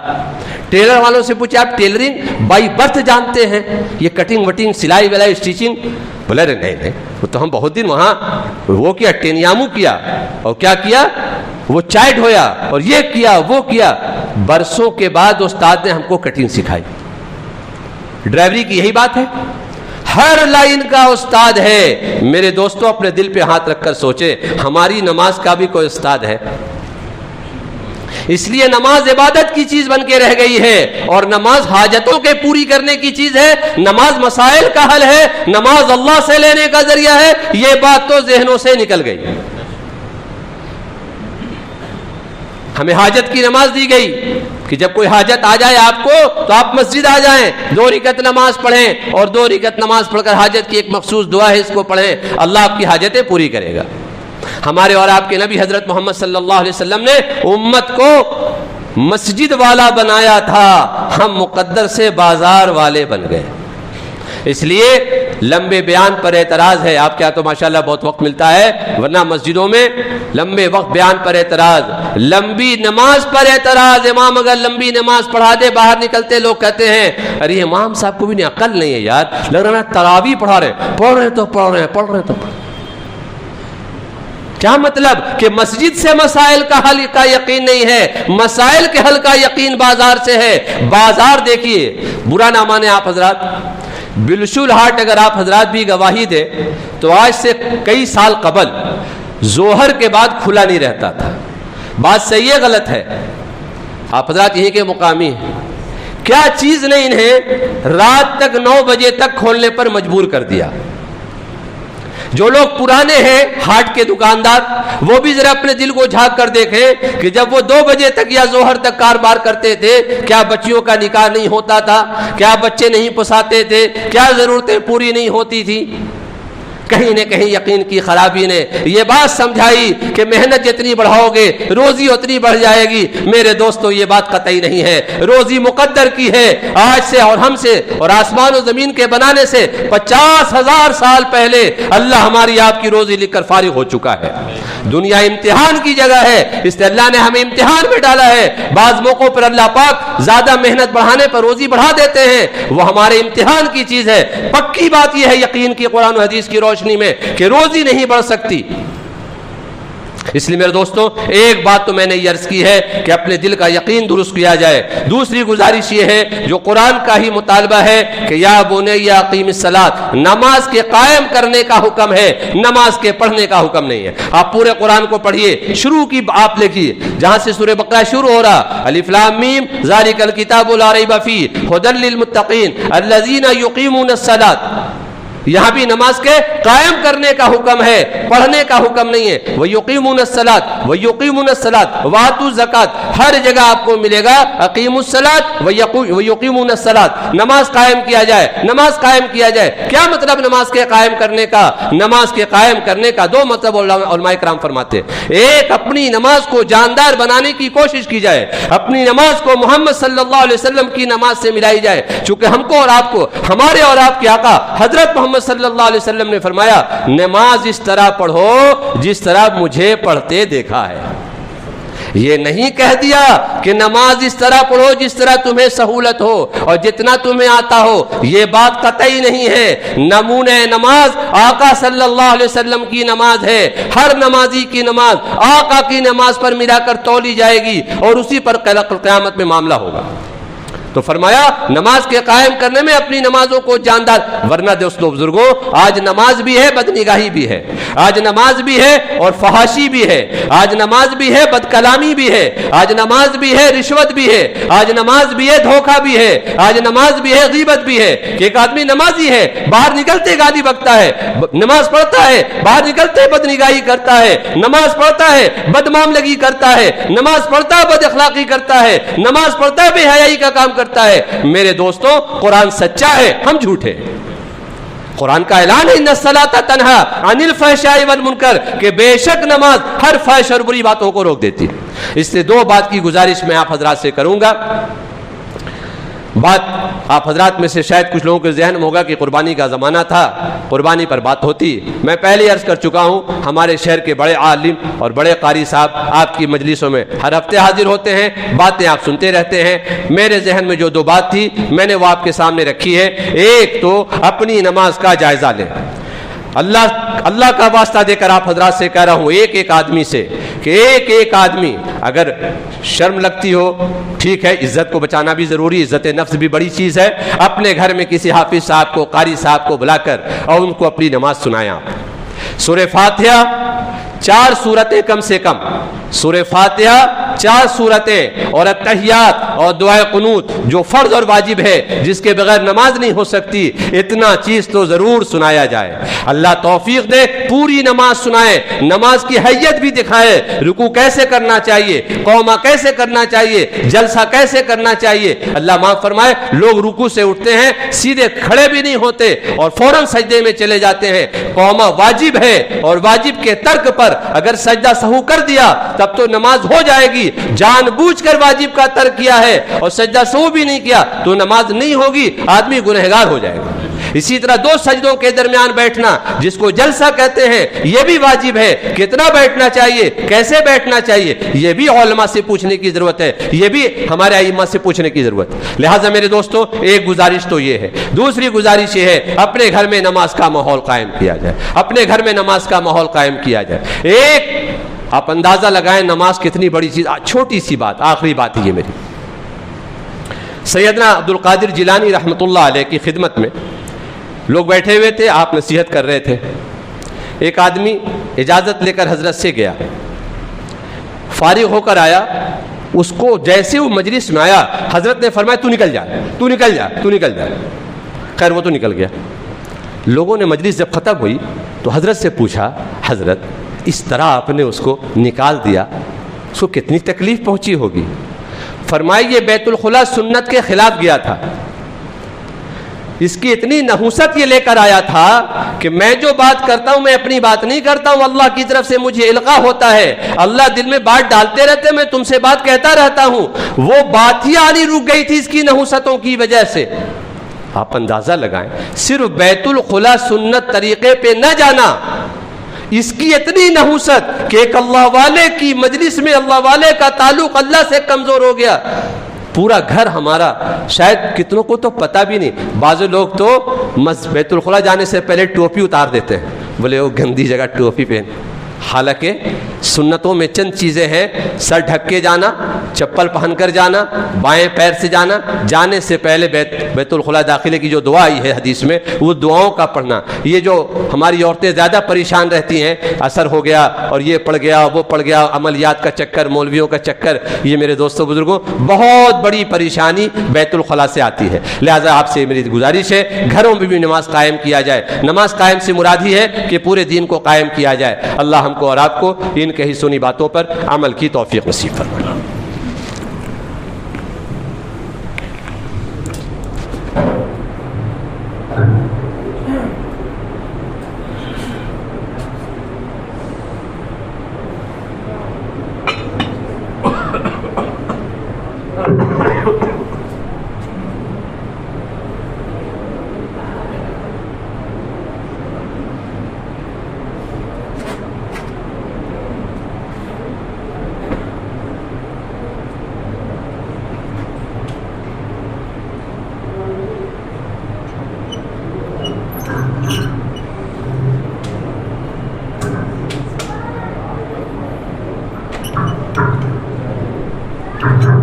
ٹیلر والوں سے پوچھے آپ ٹیلرنگ بائی برتھ جانتے ہیں، یہ کٹنگ وٹنگ، سلائی ولائی، اسٹیچنگ؟ بولے نہیں، وہ تو ہم بہت دن وہاں وہ کیا، ٹینیامو کیا، اور کیا کیا، وہ چائے ڈھویا اور یہ کیا وہ کیا۔ برسوں کے بعد استاد نے ہم کو کٹنگ سکھائی۔ ڈرائیوری کی یہی بات ہے، ہر لائن کا استاد ہے۔ میرے دوستوں اپنے دل پہ ہاتھ رکھ کر سوچے، ہماری نماز کا بھی کوئی استاد ہے؟ اس لیے نماز عبادت کی چیز بن کے رہ گئی ہے، اور نماز حاجتوں کے پوری کرنے کی چیز ہے، نماز مسائل کا حل ہے، نماز اللہ سے لینے کا ذریعہ ہے۔ یہ بات تو ذہنوں سے نکل گئی۔ ہمیں حاجت کی نماز دی گئی کہ جب کوئی حاجت آ جائے آپ کو تو آپ مسجد آ جائیں، 2 رکعت نماز پڑھیں، اور 2 رکعت نماز پڑھ کر حاجت کی ایک مخصوص دعا ہے، اس کو پڑھیں، اللہ آپ کی حاجتیں پوری کرے گا۔ ہمارے اور آپ کے نبی حضرت محمد صلی اللہ علیہ وسلم نے امت کو مسجد والا بنایا تھا، ہم مقدر سے بازار والے بن گئے۔ اس لیے لمبے بیان پر اعتراض ہے، آپ کیا تو ماشاءاللہ بہت وقت ملتا ہے، ورنہ مسجدوں میں لمبے وقت بیان پر اعتراض، لمبی نماز پر اعتراض۔ امام اگر لمبی نماز پڑھا دے، باہر نکلتے لوگ کہتے ہیں ارے امام صاحب کو بھی نہیں عقل نہیں ہے یار، لگ رہا ہے تراویح پڑھا رہے ہیں۔ کیا مطلب کہ مسجد سے مسائل کا حل کا یقین نہیں ہے، مسائل کے حل کا یقین بازار سے ہے۔ بازار دیکھیے، برا نہ مانے آپ حضرات، بلشول ہاٹ اگر آپ حضرات بھی گواہی دے تو آج سے کئی سال قبل ظہر کے بعد کھلا نہیں رہتا تھا۔ بات صحیح ہے غلط ہے؟ آپ حضرات یہیں کے مقامی ہیں، کیا چیز نے انہیں رات تک 9 بجے تک کھولنے پر مجبور کر دیا؟ جو لوگ پرانے ہیں ہاٹ کے دکاندار، وہ بھی ذرا اپنے دل کو جھانک کر دیکھیں کہ جب وہ 2 بجے تک یا ظہر تک کاروبار کرتے تھے، کیا بچیوں کا نکاح نہیں ہوتا تھا؟ کیا بچے نہیں پساتے تھے؟ کیا ضرورتیں پوری نہیں ہوتی تھی؟ کہیں نہ کہیں یقین کی خرابی نے یہ بات سمجھائی کہ محنت جتنی بڑھاؤ گے روزی اتنی بڑھ جائے گی۔ میرے دوستو یہ بات قطعی نہیں ہے، روزی مقدر کی ہے۔ آج سے اور ہم سے اور آسمان و زمین کے بنانے سے 50,000 سال پہلے اللہ ہماری آپ کی روزی لکھ کر فارغ ہو چکا ہے۔ دنیا امتحان کی جگہ ہے، اس لیے اللہ نے ہمیں امتحان میں ڈالا ہے۔ بعض موقعوں پر اللہ پاک زیادہ محنت بڑھانے پر روزی بڑھا دیتے ہیں، وہ ہمارے امتحان کی چیز ہے۔ پکی بات یہ ہے یقین کی قرآن و حدیث کی روشنی میں کہ روزی نہیں بڑھ سکتی۔ اس لیے میرے دوستوں ایک بات تو میں نے یہ عرض کی ہے کہ اپنے دل کا یقین درست کیا جائے۔ دوسری گزارش یہ ہے جو قرآن کا ہی مطالبہ ہے کہ یا بنی اقیم الصلاۃ، نماز کے قائم کرنے کا حکم ہے، نماز کے پڑھنے کا حکم نہیں ہے۔ آپ پورے قرآن کو پڑھیے، شروع کی آپ لکھیے جہاں سے سورہ بقرہ شروع ہو رہا، الف لام میم ذالک الکتاب لا ریب فیہ ھدی للمتقین الذین یقیمون الصلاۃ، یہاں بھی نماز کے قائم کرنے کا حکم ہے، پڑھنے کا حکم نہیں ہے۔ وَيُقِيمُونَ الصَّلَاةَ وَيُقِيمُونَ الصَّلَاةَ وَآتُوا الزَّكَاةَ، ہر جگہ آپ کو ملے گا اقیموا الصَّلَاةَ وَيُقِيمُونَ الصَّلَاةَ، نماز قائم کیا جائے، نماز قائم کیا جائے۔ کیا مطلب نماز کے قائم کرنے کا؟ نماز کے قائم کرنے کا 2 مطلب علماء کرام فرماتے ہیں۔ ایک، اپنی نماز کو جاندار بنانے کی کوشش کی جائے، اپنی نماز کو محمد صلی اللہ علیہ وسلم کی نماز سے ملائی جائے، چونکہ ہم کو اور آپ کو ہمارے اور آپ کے آقا حضرت محمد صلی اللہ علیہ وسلم نے فرمایا نماز اس طرح پڑھو جس طرح مجھے پڑھتے دیکھا ہے۔ یہ نہیں کہہ دیا کہ نماز اس طرح پڑھو جس طرح تمہیں سہولت ہو اور جتنا تمہیں آتا ہو، یہ بات قطعی نہیں ہے۔ نمونہ نماز آقا صلی اللہ علیہ وسلم کی نماز ہے، ہر نمازی کی نماز آقا کی نماز پر ملا کر تولی جائے گی اور اسی پر قیامت میں معاملہ ہوگا۔ تو فرمایا نماز کے قائم کرنے میں اپنی نمازوں کو جاندار، ورنہ دوستو بزرگوں آج نماز بھی ہے بدنگاہی بھی ہے، آج نماز بھی ہے اور فحاشی بھی ہے، آج نماز بھی ہے بد کلامی بھی ہے، آج نماز بھی ہے رشوت بھی ہے، آج نماز بھی ہے دھوکہ بھی ہے، آج نماز بھی ہے غیبت بھی ہے کہ ایک آدمی نمازی ہے باہر نکلتے گالی بکتا ہے، نماز پڑھتا ہے باہر نکلتے بدنگاہی کرتا ہے، نماز پڑھتا ہے بدمعاملگی کرتا ہے، نماز پڑھتا ہے بد اخلاقی کرتا ہے، نماز پڑھتا ہے بے حیائی کا کام کرتا ہے۔ میرے دوستوں قرآن سچا ہے، ہم جھوٹے۔ قرآن کا اعلان ہے ان الصلاۃ تنہا عن الفحشاء والمنکر کہ بے شک نماز ہر فحش اور بری باتوں کو روک دیتی ہے۔ اس سے 2 بات کی گزارش میں آپ حضرات سے کروں گا۔ بات آپ حضرات میں سے شاید کچھ لوگوں کے ذہن میں ہوگا کہ قربانی کا زمانہ تھا، قربانی پر بات ہوتی۔ میں پہلے عرض کر چکا ہوں ہمارے شہر کے بڑے عالم اور بڑے قاری صاحب آپ کی مجلسوں میں ہر ہفتے حاضر ہوتے ہیں، باتیں آپ سنتے رہتے ہیں۔ میرے ذہن میں جو 2 بات تھی میں نے وہ آپ کے سامنے رکھی ہے۔ ایک تو اپنی نماز کا جائزہ لیں۔ اللہ کا واسطہ دے کر آپ حضرات سے کہہ رہا ہوں ایک آدمی سے کہ ایک آدمی اگر شرم لگتی ہو ٹھیک ہے، عزت کو بچانا بھی ضروری، عزت نفس بھی بڑی چیز ہے، اپنے گھر میں کسی حافظ صاحب کو قاری صاحب کو بلا کر اور ان کو اپنی نماز سنائیں۔ آپ سورہ فاتحہ 4 سورتیں کم سے کم، سورہ فاتحہ 4 سورتیں اور التحیات اور دعائے قنوت جو فرض اور واجب ہے جس کے بغیر نماز نہیں ہو سکتی، اتنا چیز تو ضرور سنایا جائے۔ اللہ توفیق دے پوری نماز سنائے، نماز کی حیت بھی دکھائے، رکوع کیسے کرنا چاہیے، قومہ کیسے کرنا چاہیے، جلسہ کیسے کرنا چاہیے۔ اللہ معاف فرمائے لوگ رکوع سے اٹھتے ہیں سیدھے کھڑے بھی نہیں ہوتے اور فوراً سجدے میں چلے جاتے ہیں۔ قومہ واجب ہے اور واجب کے ترک پر اگر سجدہ سہو کر دیا تب تو نماز ہو جائے گی، جان بوجھ کر واجب کا ترک کیا ہے اور سجدہ سہو بھی نہیں کیا تو نماز نہیں ہوگی، آدمی گنہگار ہو جائے گا۔ اسی طرح 2 سجدوں کے درمیان بیٹھنا جس کو جلسہ کہتے ہیں یہ بھی واجب ہے، کتنا بیٹھنا چاہیے، کیسے بیٹھنا چاہیے، یہ بھی علماء سے پوچھنے کی ضرورت ہے، یہ بھی ہمارے ائمہ سے پوچھنے کی ضرورت ہے۔ لہٰذا میرے دوستو ایک گزارش تو یہ ہے۔ دوسری گزارش یہ ہے اپنے گھر میں نماز کا ماحول قائم کیا جائے، اپنے گھر میں نماز کا ماحول قائم کیا جائے۔ ایک آپ اندازہ لگائیں نماز کتنی بڑی چیز۔ چھوٹی سی بات، آخری بات ہے یہ میری۔ سیدنا عبد القادر جیلانی رحمۃ اللہ علیہ کی خدمت میں لوگ بیٹھے ہوئے تھے، آپ نصیحت کر رہے تھے۔ ایک آدمی اجازت لے کر حضرت سے گیا، فارغ ہو کر آیا اس کو جیسے وہ مجلس میں آیا حضرت نے فرمایا تو نکل جا تو نکل جا تو نکل جا. خیر وہ تو نکل گیا. لوگوں نے مجلس جب ختم ہوئی تو حضرت سے پوچھا حضرت اس طرح آپ نے اس کو نکال دیا, اس کو کتنی تکلیف پہنچی ہوگی. فرمایا یہ بیت الخلا سنت کے خلاف گیا تھا, اس کی اتنی نحوست یہ لے کر آیا تھا کہ میں جو بات کرتا ہوں میں اپنی بات نہیں کرتا ہوں, اللہ کی طرف سے مجھے القاء ہوتا ہے, اللہ دل میں بات ڈالتے رہتے, میں تم سے بات کہتا رہتا ہوں. وہ بات ہی آنی رک گئی تھی اس کی نحوستوں کی وجہ سے. آپ اندازہ لگائیں, صرف بیت الخلا سنت طریقے پہ نہ جانا, اس کی اتنی نحوست کہ ایک اللہ والے کی مجلس میں اللہ والے کا تعلق اللہ سے کمزور ہو گیا. پورا گھر ہمارا, شاید کتنوں کو تو پتہ بھی نہیں, بعض لوگ تو بیت الخلا جانے سے پہلے ٹوپی اتار دیتے ہیں, بولے وہ گندی جگہ ٹوپی پہن. حالانکہ سنتوں میں چند چیزیں ہیں, سر ڈھک کے جانا, چپل پہن کر جانا, بائیں پیر سے جانا, جانے سے پہلے بیت الخلا داخلے کی جو دعا آئی ہے حدیث میں وہ دعاؤں کا پڑھنا. یہ جو ہماری عورتیں زیادہ پریشان رہتی ہیں, اثر ہو گیا اور یہ پڑ گیا وہ پڑ گیا, عملیات کا چکر, مولویوں کا چکر, یہ میرے دوستوں بزرگوں بہت بڑی پریشانی بیت الخلا سے آتی ہے. لہٰذا آپ سے میری گزارش ہے گھروں میں بھی نماز قائم کیا جائے. نماز قائم سے مراد ہی ہے کہ پورے دین کو قائم کیا جائے. اللہ ہم کو اور آپ کو ان کہی سنی باتوں پر عمل کی توفیق نصیب فرمائے. Thank you.